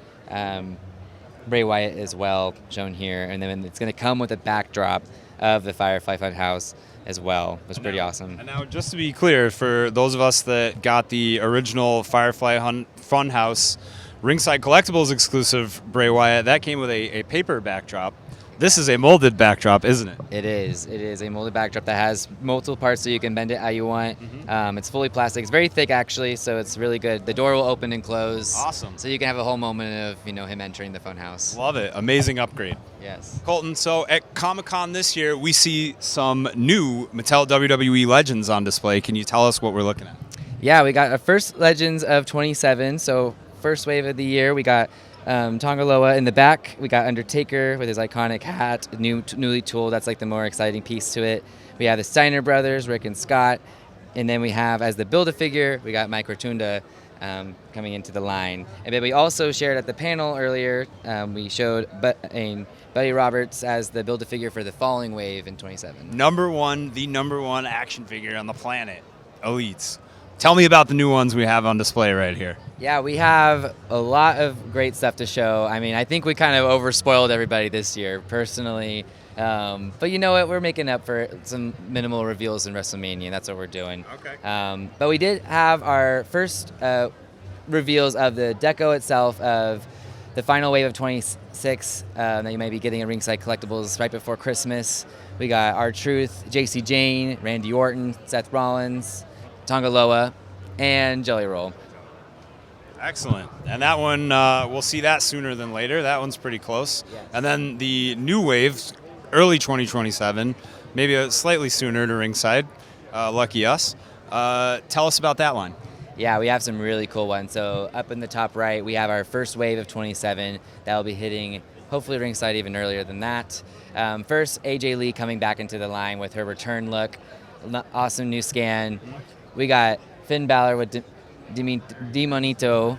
Bray Wyatt as well, shown here. And then it's going to come with a backdrop of the Firefly Funhouse as well. It was pretty awesome. And now, just to be clear, for those of us that got the original Firefly Funhouse Ringside Collectibles exclusive Bray Wyatt, that came with a paper backdrop. This is a molded backdrop, isn't it? It is. It is a molded backdrop that has multiple parts so you can bend it how you want. It's fully plastic. It's very thick, actually, so it's really good. The door will open and close. Awesome. So you can have a whole moment of him entering the funhouse. Love it. Amazing upgrade. Yes. Colton, so at Comic-Con this year, we see some new Mattel WWE Legends on display. Can you tell us what we're looking at? Yeah, we got our first Legends of 27, so first wave of the year. We got Tonga Loa in the back. We got Undertaker with his iconic hat, newly tooled. That's like the more exciting piece to it. We have the Steiner brothers, Rick and Scott. And then we have, as the Build-A-Figure, we got Mike Rotunda coming into the line. And then we also shared at the panel earlier, we showed Buddy Roberts as the Build-A-Figure for the Falling Wave in 27. The number one action figure on the planet, Elites. Tell me about the new ones we have on display right here. Yeah, we have a lot of great stuff to show. I mean, I think we kind of overspoiled everybody this year, personally. But you know what? We're making up for some minimal reveals in WrestleMania. That's what we're doing. Okay. But we did have our first reveals of the deco itself of the final wave of 26 that you may be getting at Ringside Collectibles right before Christmas. We got R-Truth, JC Jane, Randy Orton, Seth Rollins, Tonga Loa, and Jelly Roll. Excellent. And that one, we'll see that sooner than later. That one's pretty close. Yes. And then the new wave, early 2027, maybe slightly sooner to Ringside. Lucky us. Tell us about that line. Yeah, we have some really cool ones. So up in the top right, we have our first wave of 27 that will be hitting hopefully Ringside even earlier than that. First, AJ Lee coming back into the line with her return look. Awesome new scan. We got Finn Balor with Demonito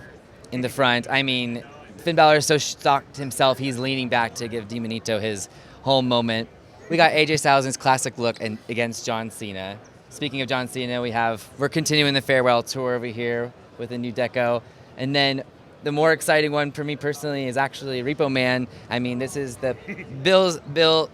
in the front. I mean, Finn Balor is so shocked himself, he's leaning back to give Demonito his whole moment. We got AJ Styles' classic look against John Cena. Speaking of John Cena, we're continuing the farewell tour over here with a new deco. And then the more exciting one for me personally is actually Repo Man. I mean, this is the Bill,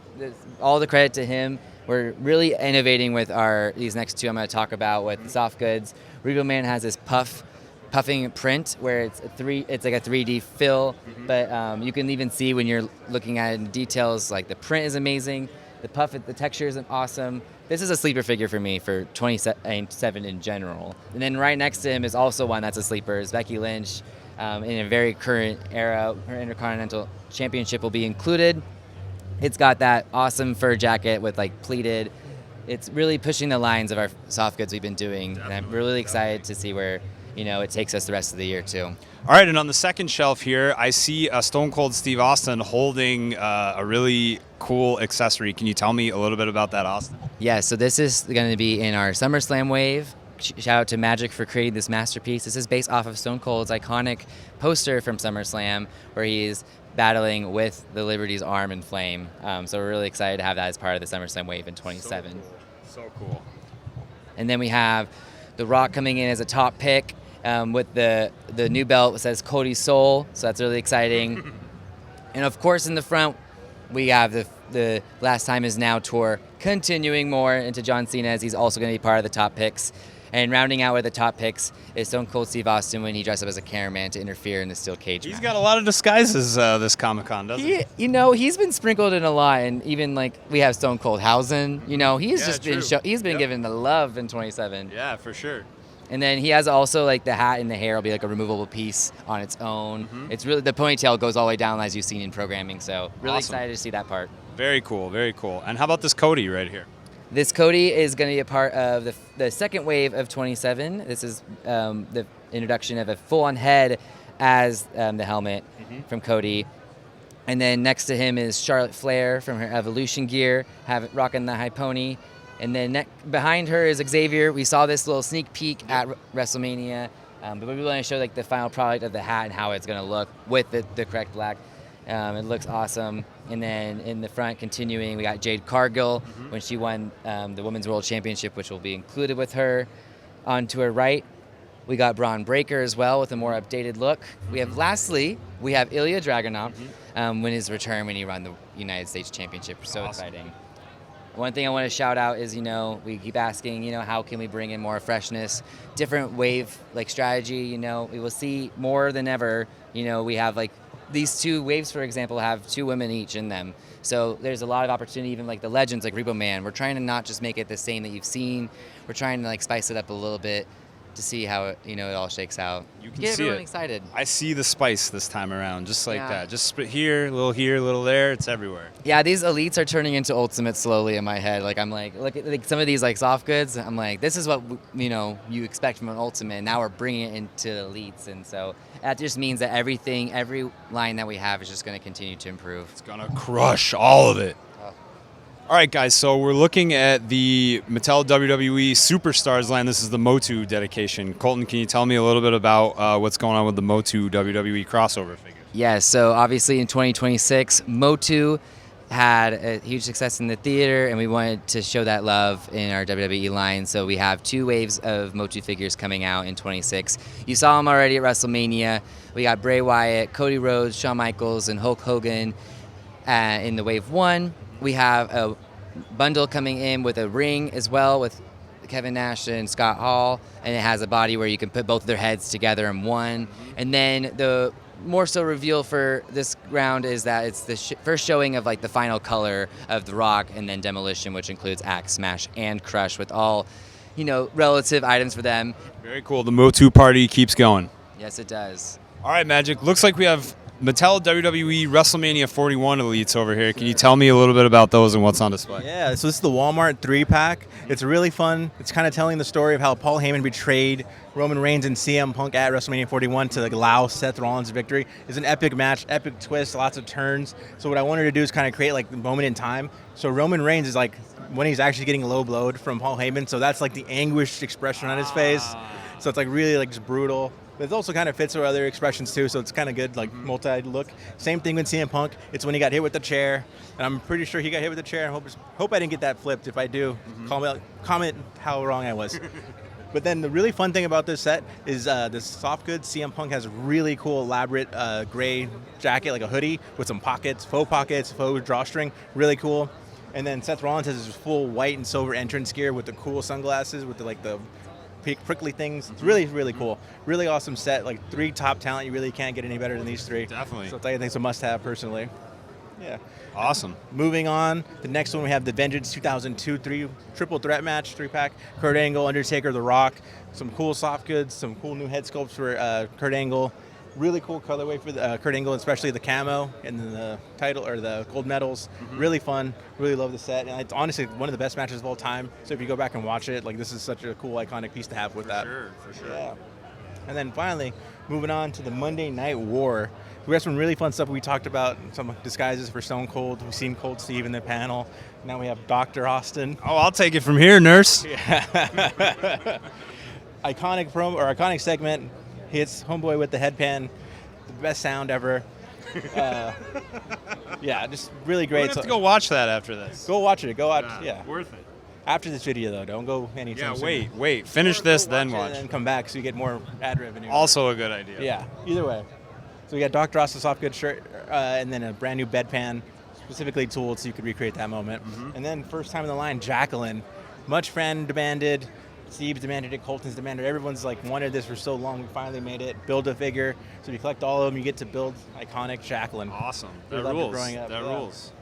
all the credit to him. We're really innovating with these next two I'm going to talk about with soft goods. Repo Man has this puffing print where it's like a 3D fill, but you can even see when you're looking at it in details, like the print is amazing, the texture is awesome. This is a sleeper figure for me for 27 in general. And then right next to him is also one that's a sleeper, is Becky Lynch. In a very current era, her Intercontinental Championship will be included. It's got that awesome fur jacket with like pleated. It's really pushing the lines of our soft goods we've been doing. Definitely, and I'm really excited to see where it takes us the rest of the year too. All right, and on the second shelf here, I see a Stone Cold Steve Austin holding a really cool accessory. Can you tell me a little bit about that, Austin? Yeah, so this is going to be in our SummerSlam wave. shout out to Magic for creating this masterpiece. This is based off of Stone Cold's iconic poster from SummerSlam, where he's battling with the Liberty's arm in flame. So we're really excited to have that as part of the SummerSlam wave in 27. So cool. And then we have The Rock coming in as a top pick with the new belt that says Cody's Soul, so that's really exciting. And of course, in the front, we have the Last Time Is Now tour continuing more into John Cena, as he's also going to be part of the top picks. And rounding out with the top picks is Stone Cold Steve Austin when he dressed up as a cameraman to interfere in the steel cage match. He's got a lot of disguises this Comic-Con, doesn't he? He's been sprinkled in a lot, and even like we have Stone Cold Hausen. He's just been he's been given the love in 27. Yeah, for sure. And then he has also like the hat and the hair will be like a removable piece on its own. It's really, the ponytail goes all the way down as you've seen in programming. So really Awesome. excited to see that part. Very cool, very cool. And how about this Cody right here? This Cody is going to be a part of the second wave of 27. This is the introduction of a full-on head as the helmet from Cody. And then next to him is Charlotte Flair from her Evolution gear, rocking the high pony. And then behind her is Xavier. We saw this little sneak peek at WrestleMania, but we want to show like the final product of the hat and how it's going to look with the correct black. It looks awesome. And then in the front, continuing, we got Jade Cargill when she won the Women's World Championship, which will be included with her. On to her right, we got Braun Breaker as well with a more updated look. Lastly, we have Ilya Dragunov when his return when he won the United States Championship. So Awesome. exciting. One thing I want to shout out is, we keep asking, how can we bring in more freshness, different wave strategy. We will see more than ever. We have these two waves, for example, have two women each in them. So there's a lot of opportunity, even like the legends like Repo Man. We're trying to not just make it the same that you've seen. We're trying to spice it up a little bit to see how it, it all shakes out. You can Get see everyone it. excited. I see the spice this time around, just like Yeah. that. Just here, a little there. It's everywhere. Yeah, these elites are turning into ultimates slowly in my head. I'm look at some of these soft goods. I'm like, this is what you expect from an ultimate. Now we're bringing it into elites, and so that just means that every line that we have is just going to continue to improve. It's gonna crush all of it. All right, guys, so we're looking at the Mattel WWE Superstars line. This is the Motu dedication. Colton, can you tell me a little bit about what's going on with the Motu WWE crossover figures? Yes, so obviously in 2026, Motu had a huge success in the theater, and we wanted to show that love in our WWE line. So we have two waves of Motu figures coming out in 26. You saw them already at WrestleMania. We got Bray Wyatt, Cody Rhodes, Shawn Michaels, and Hulk Hogan in the wave one. We have a bundle coming in with a ring as well with Kevin Nash and Scott Hall, and it has a body where you can put both of their heads together in one. And then the more so reveal for this round is that it's the first showing of the final color of The Rock, and then Demolition, which includes Axe, Smash, and Crush, with all relative items for them. Very cool. The Motu party keeps going. Yes, it does. All right, Magic. Looks like we have Mattel WWE WrestleMania 41 elites over here. Can you tell me a little bit about those and what's on display? Yeah, so this is the Walmart 3-pack. It's really fun. It's kind of telling the story of how Paul Heyman betrayed Roman Reigns and CM Punk at WrestleMania 41 to allow Seth Rollins' victory. It's an epic match, epic twist, lots of turns. So what I wanted to do is kind of create the moment in time. So Roman Reigns is when he's actually getting low blowed from Paul Heyman. So that's the anguished expression on his face. So it's really just brutal. But it also kind of fits with other expressions too, so it's kind of good, multi-look. Same thing with CM Punk. It's when he got hit with the chair, and I'm pretty sure he got hit with the chair. I hope I didn't get that flipped. If I do, comment how wrong I was. But then the really fun thing about this set is this soft goods. CM Punk has a really cool, elaborate gray jacket, like a hoodie, with some pockets, faux drawstring, really cool. And then Seth Rollins has his full white and silver entrance gear with the cool sunglasses, with the prickly things. It's really, really cool. Really awesome set. 3 top talent. You really can't get any better than these 3. Definitely. So I think it's a must-have personally. Yeah. Awesome. Moving on, the next one we have the Vengeance 2002 triple threat match, 3-pack. Kurt Angle, Undertaker, The Rock. Some cool soft goods, some cool new head sculpts for Kurt Angle. Really cool colorway for the Kurt Angle, especially the camo and the title or the gold medals. Really fun. Really love the set, and it's honestly one of the best matches of all time. So if you go back and watch it, this is such a cool, iconic piece to have with that. For sure. Yeah. And then finally, moving on to the Monday Night War. We got some really fun stuff. We talked about some disguises for Stone Cold. We've seen Cold Steve in the panel. Now we have Dr. Austin. Oh, I'll take it from here, nurse. iconic promo or iconic segment. Hits homeboy with the headpan, the best sound ever. Yeah, just really We're great. gonna have to go watch that after this. Go watch it. Go watch. Yeah. Worth it. After this video though, don't go anytime soon. Wait. Finish this, then it watch. and then come back so you get more ad revenue. Also a good idea. Yeah. Either way. So we got Dr. Ross's soft goods shirt, and then a brand new bedpan, specifically tooled so you could recreate that moment. And then first time in the line, Jacqueline, much fan demanded. Steve demanded it, Colton's demanded it. Everyone's like wanted this for so long. We finally made it. Build a figure. So if you collect all of them, you get to build iconic Jacqueline. Awesome. We That loved it rules. growing up, That yeah. rules.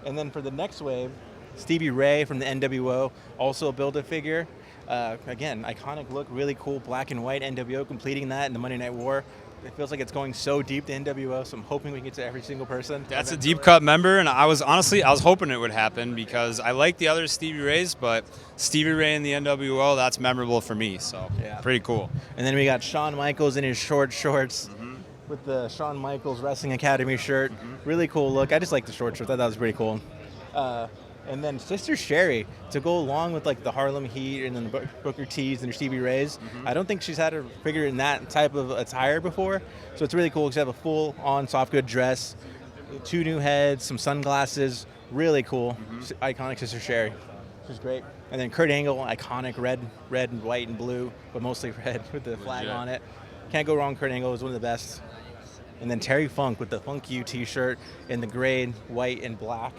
And then for the next wave, Stevie Ray from the NWO, also build a figure. Again, iconic look, really cool black and white NWO completing that in the Monday Night War. It feels like it's going so deep to NWO, so I'm hoping we can get to every single person. That's a deep cut member, and I was hoping it would happen because I like the other Stevie Rays, but Stevie Ray in the NWO, that's memorable for me. So Yeah. pretty cool. And then we got Shawn Michaels in his short shorts with the Shawn Michaels Wrestling Academy shirt. Really cool look. I just like the short shorts. I thought that was pretty cool. And then Sister Sherry to go along with like the Harlem Heat and then the Booker T's and your Stevie Rays. I don't think she's had a figure in that type of attire before, so it's really cool because you have a full-on soft good dress, 2 new heads, some sunglasses. Really cool. Iconic Sister Sherry. She's great. And then Kurt Angle, iconic red and white and blue, but mostly red with the flag Legit. on it. Can't go wrong. Kurt Angle is one of the best. And then Terry Funk with the Funk You t-shirt in the gray, white, and black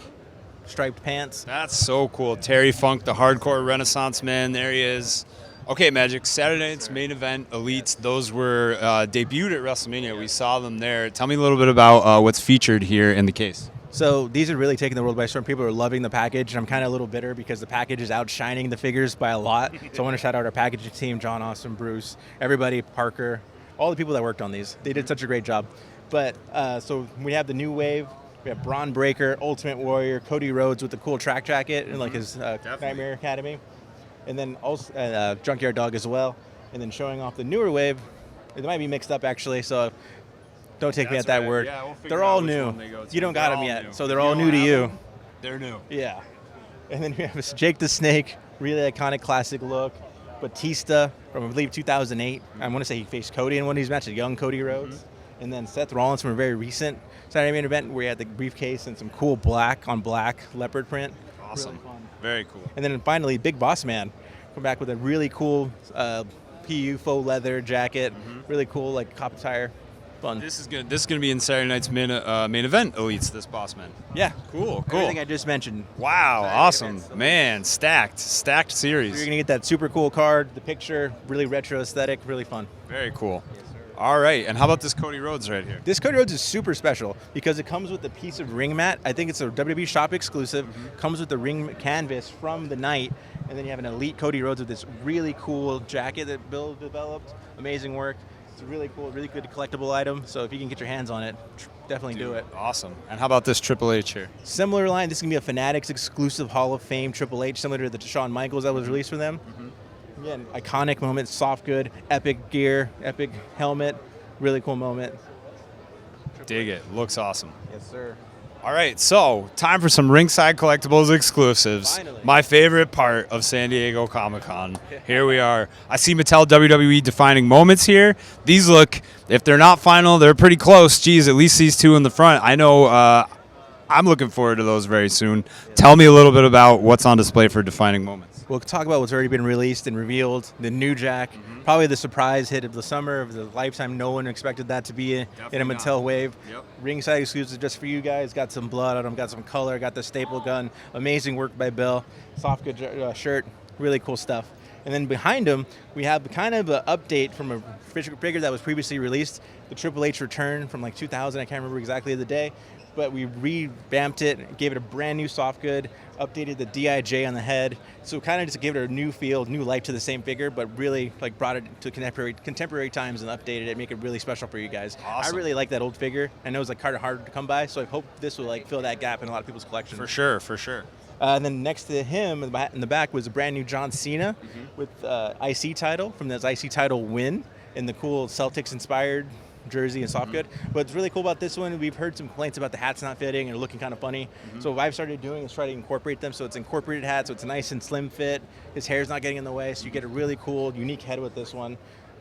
striped pants. That's so cool. Terry Funk, the hardcore Renaissance man. There he is. Okay, Magic. Saturday night's main event, Elites. Those were debuted at WrestleMania. We saw them there. Tell me a little bit about what's featured here in the case. So these are really taking the world by storm. People are loving the package, and I'm kind of a little bitter because the package is outshining the figures by a lot. So I want to shout out our packaging team, John, Austin, Bruce, everybody, Parker, all the people that worked on these. They did such a great job. But so we have the new wave. We have Braun Breaker, Ultimate Warrior, Cody Rhodes with the cool track jacket and like his Nightmare Academy. And then also Junkyard Dog as well. And then showing off the newer wave. It might be mixed up actually, so don't take me at that word. Yeah, we'll figure they're out all which new. one they go to. You don't They're got them all yet, new. so they're If all you new don't to have you. them, they're new. Yeah. And then we have Jake the Snake, really iconic classic look. Batista from I believe 2008. I want to say he faced Cody in one of these matches, young Cody Rhodes. And then Seth Rollins from a very recent Saturday main event where he had the briefcase and some cool black on black leopard print. Awesome. Really fun. Very cool. And then finally, Big Boss Man come back with a really cool PU faux leather jacket. Really cool, like cop attire. Fun. This is gonna be in Saturday night's main event, Elites. This Boss Man. Yeah. Cool. Everything I just mentioned. Wow. Awesome. Man, stacked You're series. going to get that super cool card, the picture, really retro aesthetic, really fun. Very cool. All right. And how about this Cody Rhodes right here? This Cody Rhodes is super special because it comes with a piece of ring mat. I think it's a WWE shop exclusive. Comes with the ring canvas from the night. And then you have an elite Cody Rhodes with this really cool jacket that Bill developed. Amazing work. It's a really cool, really good collectible item. So if you can get your hands on it, definitely do it. Awesome. And how about this Triple H here? Similar line. This is going to be a Fanatics exclusive Hall of Fame Triple H, similar to the Shawn Michaels that was released for them. Again, iconic moment, soft good, epic gear, epic helmet. Really cool moment. Dig it. Looks awesome. Yes, sir. All right, so time for some Ringside Collectibles Exclusives. Finally. My favorite part of San Diego Comic-Con. Here we are. I see Mattel WWE defining moments here. These look, if they're not final, they're pretty close. Geez, at least these two in the front. I know I'm looking forward to those very soon. Tell me a little bit about what's on display for defining moments. We'll talk about what's already been released and revealed. The new Jack, probably the surprise hit of the summer, of the lifetime. No one expected that to be in a Mattel wave. Yep. Ringside exclusive just for you guys. Got some blood on them, got some color, got the staple gun. Amazing work by Bill. Soft good shirt, really cool stuff. And then behind him, we have kind of an update from a figure that was previously released, the Triple H return from like 2000. I can't remember exactly the day, but we revamped it, gave it a brand new soft good, updated the DIJ on the head. So kind of just gave it a new feel, new life to the same figure, but really like brought it to contemporary times and updated it, make it really special for you guys. Awesome. I really like that old figure. I know it was like kind of hard to come by, so I hope this will like fill that gap in a lot of people's collection. For sure, for sure. And then next to him in the back was a brand new John Cena with IC title from this IC title win in the cool Celtics inspired jersey and soft good. But what's really cool about this one, we've heard some complaints about the hats not fitting and looking kind of funny. So what I've started doing is try to incorporate them. So it's incorporated hat, so it's a nice and slim fit. His hair's not getting in the way, so you get a really cool, unique head with this one,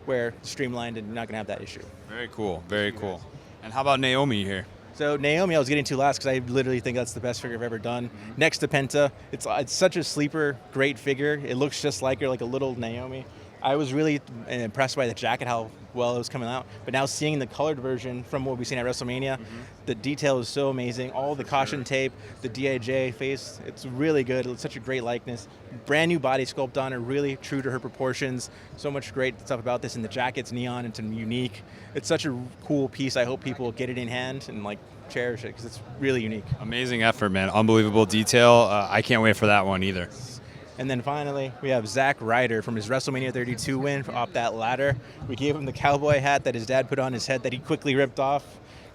where it's streamlined and you're not going to have that issue. Very cool. Very cool. And how about Naomi here? So Naomi, I was getting to last because I literally think that's the best figure I've ever done. Next to Penta, it's such a sleeper, great figure. It looks just like her, like a little Naomi. I was really impressed by the jacket, how well it was coming out. But now seeing the colored version from what we've seen at WrestleMania, the detail is so amazing. All the caution tape, the DIJ face, it's really good. It's such a great likeness. Brand new body sculpt on her, really true to her proportions. So much great stuff about this. And the jacket's neon, it's unique. It's such a cool piece. I hope people get it in hand and like cherish it because it's really unique. Amazing effort, man. Unbelievable detail. I can't wait for that one either. And then finally, we have Zack Ryder from his WrestleMania 32 win off that ladder. We gave him the cowboy hat that his dad put on his head that he quickly ripped off.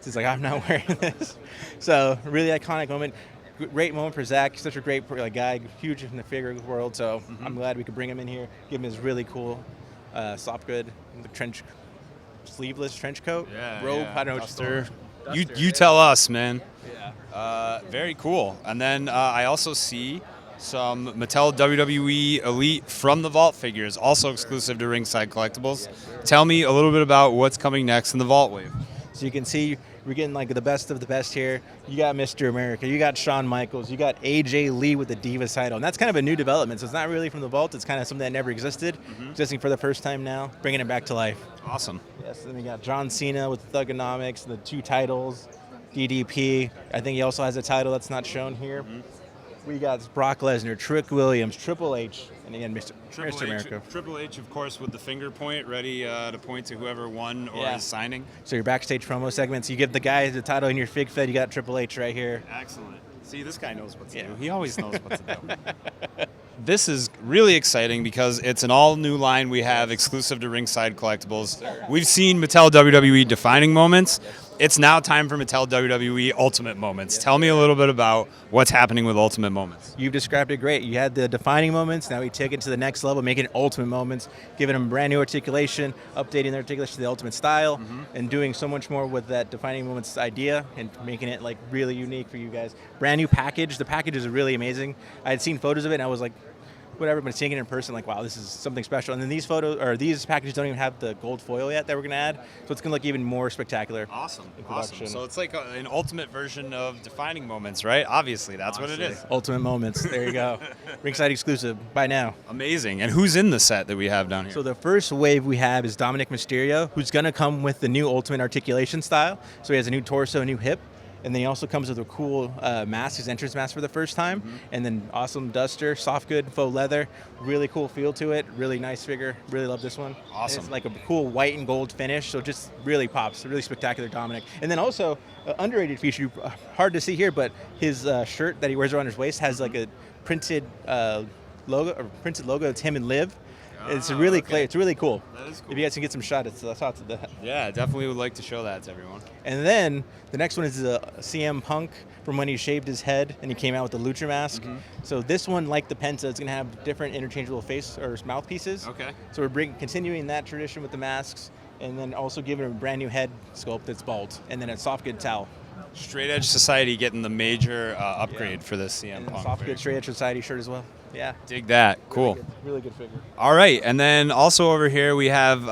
So he's like, I'm not wearing this. So really iconic moment. Great moment for Zack. Such a great guy, huge in the figure world. So I'm glad we could bring him in here, give him his really cool soft good, sleeveless trench coat, robe. I don't know Duster. You tell us, man. Very cool. And then I also see some Mattel WWE Elite from the Vault figures, also exclusive to Ringside Collectibles. Tell me a little bit about what's coming next in the Vault wave. So you can see we're getting like the best of the best here. You got Mr. America, you got Shawn Michaels, you got AJ Lee with the Divas title. And that's kind of a new development. So it's not really from the Vault. It's kind of something that never existed, existing for the first time now, bringing it back to life. Awesome. Yes, then we got John Cena with Thugonomics, the 2 titles, DDP. I think he also has a title that's not shown here. We got Brock Lesnar, Trick Williams, Triple H, and again, Mr. America. Triple H, of course, with the finger point, ready to point to whoever won or is signing. So your backstage promo segments, you give the guy the title in your fig fed, you got Triple H right here. Excellent. See, this guy knows what to do. He always knows what to do. This is really exciting because it's an all-new line we have exclusive to Ringside Collectibles. We've seen Mattel WWE defining moments. It's now time for Mattel WWE Ultimate Moments. Tell me a little bit about what's happening with Ultimate Moments. You've described it great. You had the defining moments. Now we take it to the next level, making it Ultimate Moments, giving them brand new articulation, updating their articulation to the Ultimate style, and doing so much more with that defining moments idea and making it like really unique for you guys. Brand new package. The package is really amazing. I had seen photos of it and I was like, whatever, but seeing it in person, like, wow, this is something special. And then these packages don't even have the gold foil yet that we're going to add, so it's going to look even more spectacular. Awesome. So it's like an ultimate version of defining moments, right? Obviously, that's what it is. Ultimate moments. There you go. Ringside exclusive. Buy now. Amazing. And who's in the set that we have down here? So the first wave we have is Dominic Mysterio, who's going to come with the new Ultimate articulation style. So he has a new torso, a new hip. And then he also comes with a cool mask, his entrance mask for the first time. And then awesome duster, soft good, faux leather. Really cool feel to it. Really nice figure. Really love this one. Awesome. It's like a cool white and gold finish, so just really pops. Really spectacular Dominic. And then also, underrated feature, hard to see here, but his shirt that he wears around his waist has like a printed logo. It's him and Liv. It's really clear. It's really cool. That is cool. If you guys can get some shots of that. Yeah, definitely would like to show that to everyone. And then the next one is CM Punk from when he shaved his head and he came out with the Lucha mask. So this one, like the Penta, it's going to have different interchangeable face or mouthpieces. Okay. So we're continuing that tradition with the masks and then also giving him a brand new head sculpt that's bald and then a soft good towel. Straight Edge Society getting the major upgrade for this CM And Punk. soft good Straight Edge Society shirt as well. Yeah. Dig that. Cool. Really good figure. All right, and then also over here we have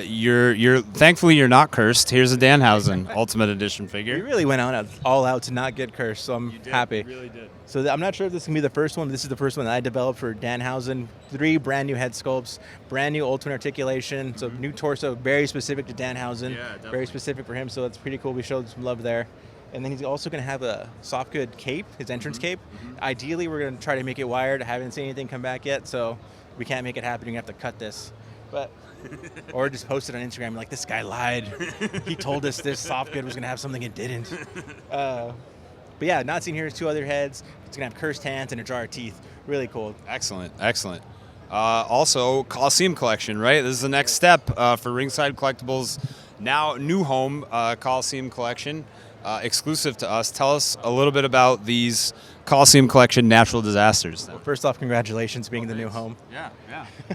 your thankfully you're not cursed. Here's a Danhausen Ultimate Edition We figure. really went all out to not get cursed, so I'm happy. Really did. So I'm not sure if this can be the first one, but this is the first one that I developed for Danhausen. 3 brand new head sculpts, brand new Ultimate articulation, so new torso, very specific to Danhausen, definitely. very specific for him, so it's pretty cool. We showed some love there. And then he's also going to have a soft good cape, his entrance cape. Ideally, we're going to try to make it wired. I haven't seen anything come back yet, so we can't make it happen. You're going to have to cut this. But or just post it on Instagram like, this guy lied. He told us this soft good was going to have something it didn't. But yeah, not seen here is 2 other heads. It's going to have cursed hands and a jar of teeth. Really cool. Excellent. Also, Coliseum Collection, right? This is the next step for Ringside Collectibles. Now, new home, Coliseum Collection. Exclusive to us. Tell us a little bit about these Coliseum Collection natural disasters. Well, first off, congratulations being the new home. Yeah.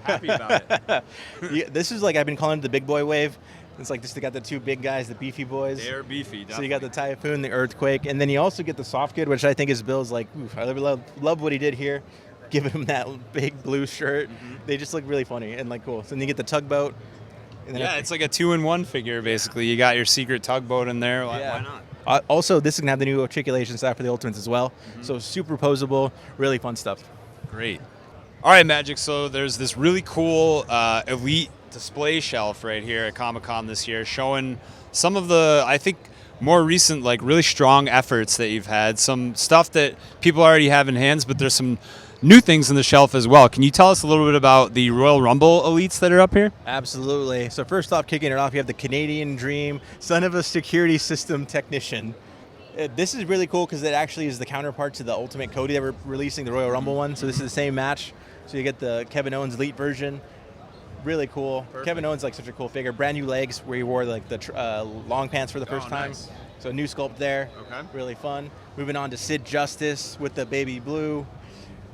Happy about it. This is like I've been calling it the big boy wave. It's like just they got the two big guys, the beefy boys. They're beefy. So you got the Typhoon, the Earthquake, and then you also get the Soft Good, which I think is Bill's like, oof, I love what he did here, giving him that big blue shirt. They just look really funny and like cool. So then you get the Tugboat. And then it's like a 2-in-1 figure basically. You got your secret tugboat in there. Why not? Also, this is gonna have the new articulation staff for the Ultimates as well. So superposable, really fun stuff. Great. All right, Magic. So there's this really cool Elite display shelf right here at Comic-Con this year, showing some of the, I think, more recent, like really strong efforts that you've had. Some stuff that people already have in hands, but there's some new things in the shelf as well. Can you tell us a little bit about the Royal Rumble Elites that are up here? Absolutely. So first off, kicking it off, you have the Canadian Dream, son of a security system technician. This is really cool because it actually is the counterpart to the Ultimate Cody that we're releasing, the Royal Rumble one. So this is the same match. So you get the Kevin Owens Elite version. Really cool. Perfect. Kevin Owens like such a cool figure. Brand new legs where he wore like the long pants for the first time. Nice. So a new sculpt there. Okay. Really fun. Moving on to Sid Justice with the baby blue.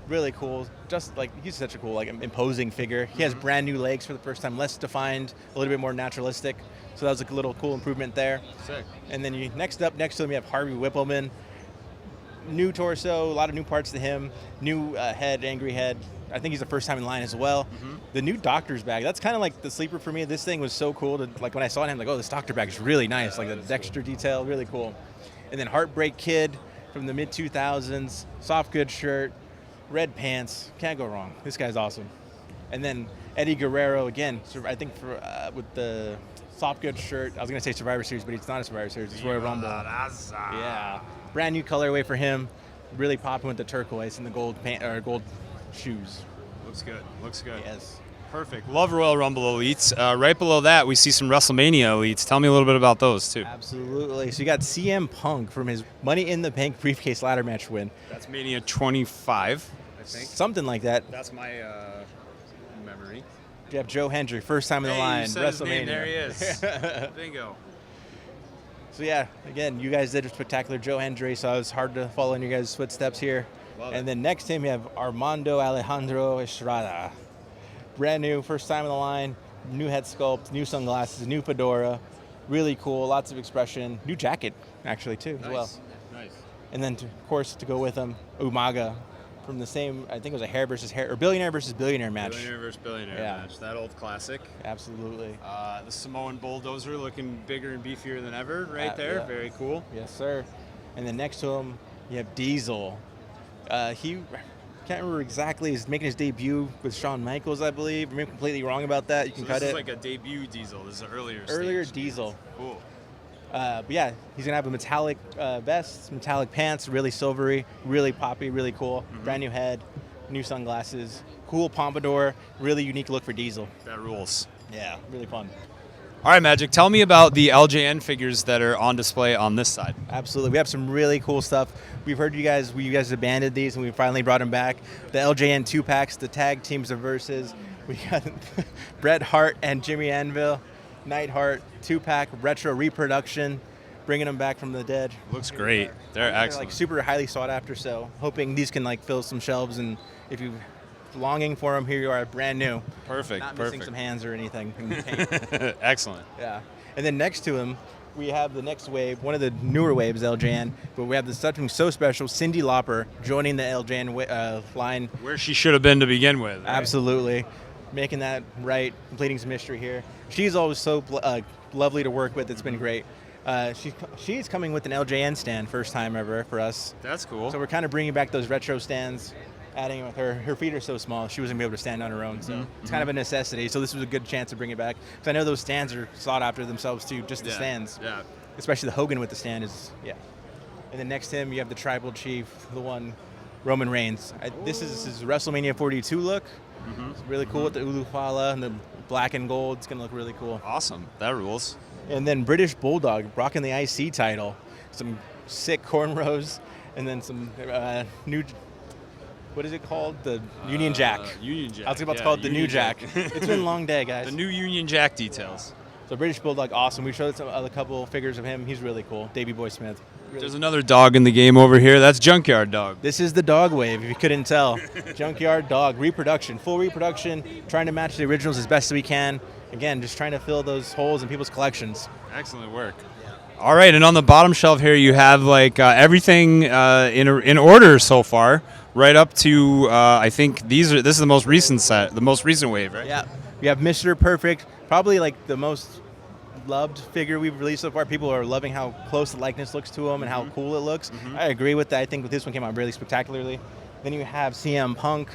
Really cool. Just like he's such a cool, like imposing figure. He has brand new legs for the first time, less defined, a little bit more naturalistic. So that was a little cool improvement there. Sick. And then next to him you have Harvey Whippleman. New torso, a lot of new parts to him. New head, angry head. I think he's the first time in line as well. The new doctor's bag. That's kind of like the sleeper for me. This thing was so cool. Like when I saw it, I'm like, oh, this doctor bag is really nice. Like the Dexter detail, really cool. And then Heartbreak Kid from the mid 2000s. Soft good shirt. Red pants, can't go wrong. This guy's awesome. And then Eddie Guerrero again. I think for with the soft goods shirt. I was gonna say Survivor Series, but it's not a Survivor Series. It's Royal Rumble. Yeah, brand new colorway for him. Really popping with the turquoise and the gold gold shoes. Looks good. Looks good. Yes. Perfect. Love Royal Rumble Elites. Right below that, we see some WrestleMania Elites. Tell me a little bit about those too. Absolutely. So you got CM Punk from his Money in the Bank briefcase ladder match win. That's Mania 25, I think. Something like that. That's my memory. You have Joe Hendry, first time in the line, you said his name. WrestleMania. There he is. Bingo. So yeah, again, you guys did a spectacular Joe Hendry, so it was hard to follow in your guys' footsteps here. And then next to him, you have Armando Alejandro Estrada. Brand new, first time in the line, new head sculpt, new sunglasses, new fedora. Really cool, lots of expression. New jacket, actually, too, as well. Nice. And then, of course, to go with him, Umaga from the same, I think it was a hair versus hair, or billionaire versus billionaire match. Billionaire versus billionaire match. That old classic. Absolutely. The Samoan Bulldozer looking bigger and beefier than ever right there. Yeah. Very cool. Yes, sir. And then next to him, you have Diesel. He can't remember exactly. He's making his debut with Shawn Michaels, I believe. I'm completely wrong about that. You can cut it. This is like a debut Diesel. This is an earlier Diesel. Cool. But yeah, he's gonna have a metallic vest, metallic pants, really silvery, really poppy, really cool. Brand new head, new sunglasses, cool pompadour, really unique look for Diesel. That rules. Yeah, really fun. All right, Magic, tell me about the LJN figures that are on display on this side. Absolutely. We have some really cool stuff. We've heard you guys abandoned these, and we finally brought them back. The LJN 2-packs, the tag teams of versus. We got Bret Hart and Jimmy Anvil, Neidhart 2-pack retro reproduction, bringing them back from the dead. Looks great. They're excellent. Like super highly sought after, so hoping these can like fill some shelves, and if you longing for them, here you are, brand new. Perfect. Not perfect. missing some hands or anything. Excellent. Yeah. And then next to him, we have the next wave, one of the newer waves, LJN, but we have something so special, Cyndi Lauper joining the LJN line. Where she should have been to begin with. Right? Absolutely. Making that right, completing some history here. She's always so lovely to work with. It's been great. She's coming with an LJN stand, first time ever for us. That's cool. So we're kind of bringing back those retro stands, adding with her. Her feet are so small, she wasn't going to be able to stand on her own. So it's kind of a necessity. So this was a good chance to bring it back. Because I know those stands are sought after themselves too, just the stands. Yeah. Especially the Hogan with the stand is, yeah. And then next to him, you have the Tribal Chief, the one, Roman Reigns. This is his WrestleMania 42 look. It's really cool with the Ulufala and the black and gold. It's going to look really cool. Awesome. That rules. And then British Bulldog, rocking the IC title. Some sick cornrows, and then some new, what is it called? The Union Jack. Union Jack. I was about to call it the New Jack. It's been a long day, guys. The new Union Jack details. So British Bulldog, awesome. We showed a couple figures of him. He's really cool. Davey Boy Smith. Really There's another dog in the game over here. That's Junkyard Dog. This is the dog wave, if you couldn't tell. Junkyard Dog, reproduction, full reproduction, trying to match the originals as best as we can. again, just trying to fill those holes in people's collections. Excellent work. All right, and on the bottom shelf here, you have like everything in order so far, right up to I think this is the most recent set, the most recent wave, right? Yeah, we have Mr. Perfect, probably like the most loved figure we've released so far. People are loving how close the likeness looks to him and how cool it looks. I agree with that. I think this one came out really spectacularly. Then you have CM Punk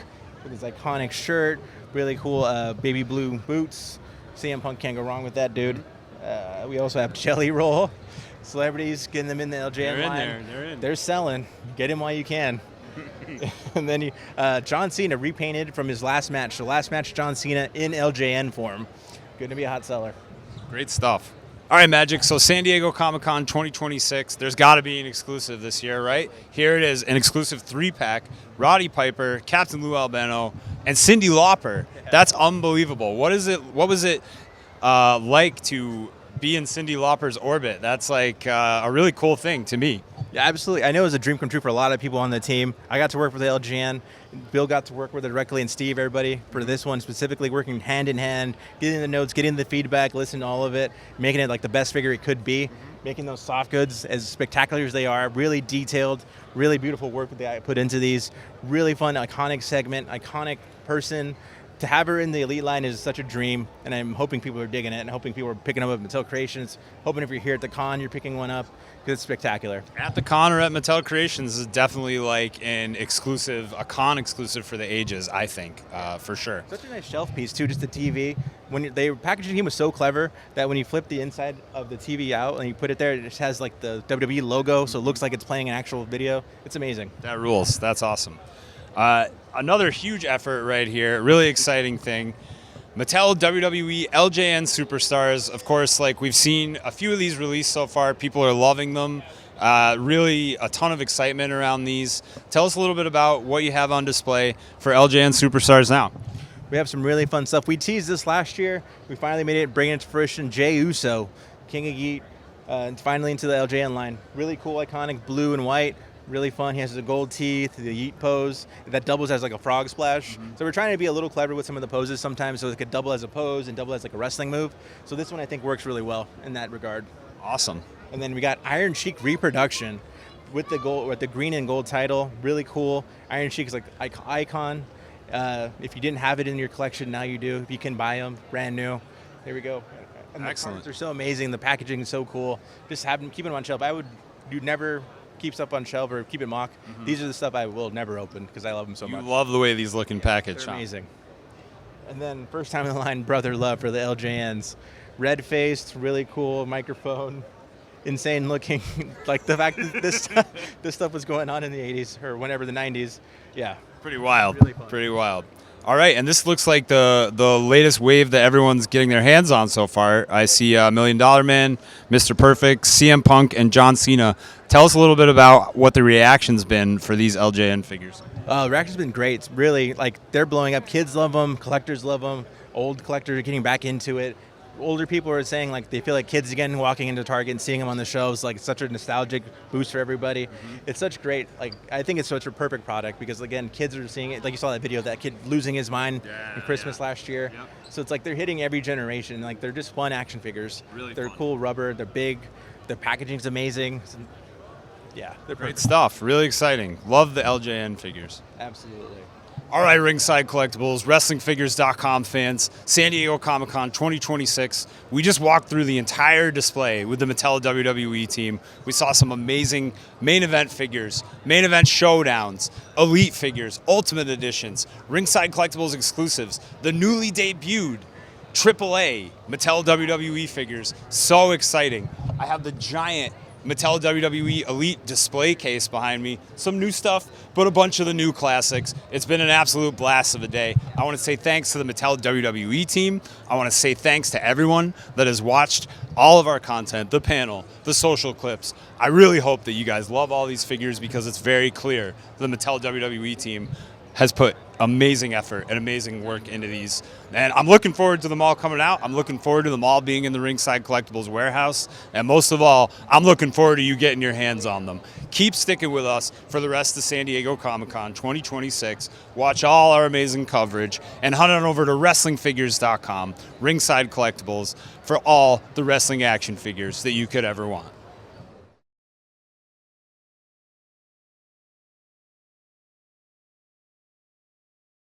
with his iconic shirt, really cool baby blue boots. CM Punk can't go wrong with that, dude. We also have Jelly Roll. Celebrities, getting them in the LJN line. They're in. They're selling. Get him while you can. And then John Cena repainted from his last match. So last match, John Cena in LJN form. Going to be a hot seller. Great stuff. All right, Magic. So San Diego Comic-Con 2026, there's got to be an exclusive this year, right? Here it is, an exclusive 3-pack. Roddy Piper, Captain Lou Albano, and Cyndi Lauper. That's unbelievable. What was it like to be in Cyndi Lauper's orbit? That's like a really cool thing to me. Yeah, absolutely. I know it was a dream come true for a lot of people on the team. I got to work with LGN. Bill got to work with her directly, and Steve, everybody, for this one specifically, working hand in hand, getting the notes, getting the feedback, listening to all of it, making it like the best figure it could be, making those soft goods as spectacular as they are, really detailed, really beautiful work that they put into these. Really fun, iconic segment, iconic person. To have her in the Elite line is such a dream, and I'm hoping people are digging it and hoping people are picking them up at Mattel Creations. Hoping if you're here at the con, you're picking one up because it's spectacular. At the con or at Mattel Creations is definitely like a con exclusive for the ages, I think, for sure. Such a nice shelf piece, too, just the TV. The packaging team was so clever that when you flip the inside of the TV out and you put it there, it just has like the WWE logo, so it looks like it's playing an actual video. It's amazing. That rules. That's awesome. Another huge effort right here, really exciting thing. Mattel WWE LJN Superstars. Of course, like we've seen a few of these released so far. People are loving them. Really a ton of excitement around these. Tell us a little bit about what you have on display for LJN Superstars now. We have some really fun stuff. We teased this last year. We finally made it, bringing it to fruition. Jey Uso, King of Geet, finally into the LJN line. Really cool, iconic blue and white. Really fun. He has the gold teeth, the yeet pose that doubles as like a frog splash. So we're trying to be a little clever with some of the poses sometimes, so it could double as a pose and double as like a wrestling move. So this one I think works really well in that regard. Awesome. And then we got Iron Sheik reproduction with the gold, with the green and gold title. Really cool. Iron Sheik is like icon. If you didn't have it in your collection, now you do. You can buy them brand new. There we go. And Excellent. They're so amazing. The packaging is so cool. Just keep them on shelf. You never keep stuff on shelf or keep it mock. These are the stuff I will never open because I love them so much. You love the way these look in package. They're amazing. And then first time in the line, Brother Love for the LJNs. Red-faced, really cool microphone, insane looking. Like the fact that this stuff was going on in the 80s or whenever the 90s. Yeah. Pretty wild. Really fun. Pretty wild. All right, and this looks like the latest wave that everyone's getting their hands on so far. I see $1 Million Man, Mr. Perfect, CM Punk, and John Cena. Tell us a little bit about what the reaction's been for these LJN figures. The reaction's been great. It's really, like, they're blowing up. Kids love them. Collectors love them. Old collectors are getting back into it. Older people are saying, like, they feel like kids again walking into Target and seeing them on the shelves. Like, it's such a nostalgic boost for everybody. It's such great, like, I think it's such a perfect product because, again, kids are seeing it. Like, you saw that video of that kid losing his mind in Christmas last year. Yep. So it's like they're hitting every generation. Like, they're just fun action figures. Really They're fun. cool rubber. They're big. Their packaging's amazing. Yeah, they're Great perfect. stuff. Really exciting. Love the LJN figures. Absolutely. All right, Ringside Collectibles, WrestlingFigures.com fans, San Diego Comic-Con 2026. We just walked through the entire display with the Mattel WWE team. We saw some amazing main event figures, main event showdowns, elite figures, ultimate editions, Ringside Collectibles exclusives, the newly debuted AAA Mattel WWE figures. So exciting. I have the giant Mattel WWE Elite display case behind me. Some new stuff, but a bunch of the new classics. It's been an absolute blast of a day. I want to say thanks to the Mattel WWE team. I want to say thanks to everyone that has watched all of our content, the panel, the social clips. I really hope that you guys love all these figures because it's very clear the Mattel WWE team has put amazing effort and amazing work into these. And I'm looking forward to them all coming out. I'm looking forward to them all being in the Ringside Collectibles warehouse. And most of all, I'm looking forward to you getting your hands on them. Keep sticking with us for the rest of San Diego Comic-Con 2026. Watch all our amazing coverage and head on over to WrestlingFigures.com, Ringside Collectibles, for all the wrestling action figures that you could ever want.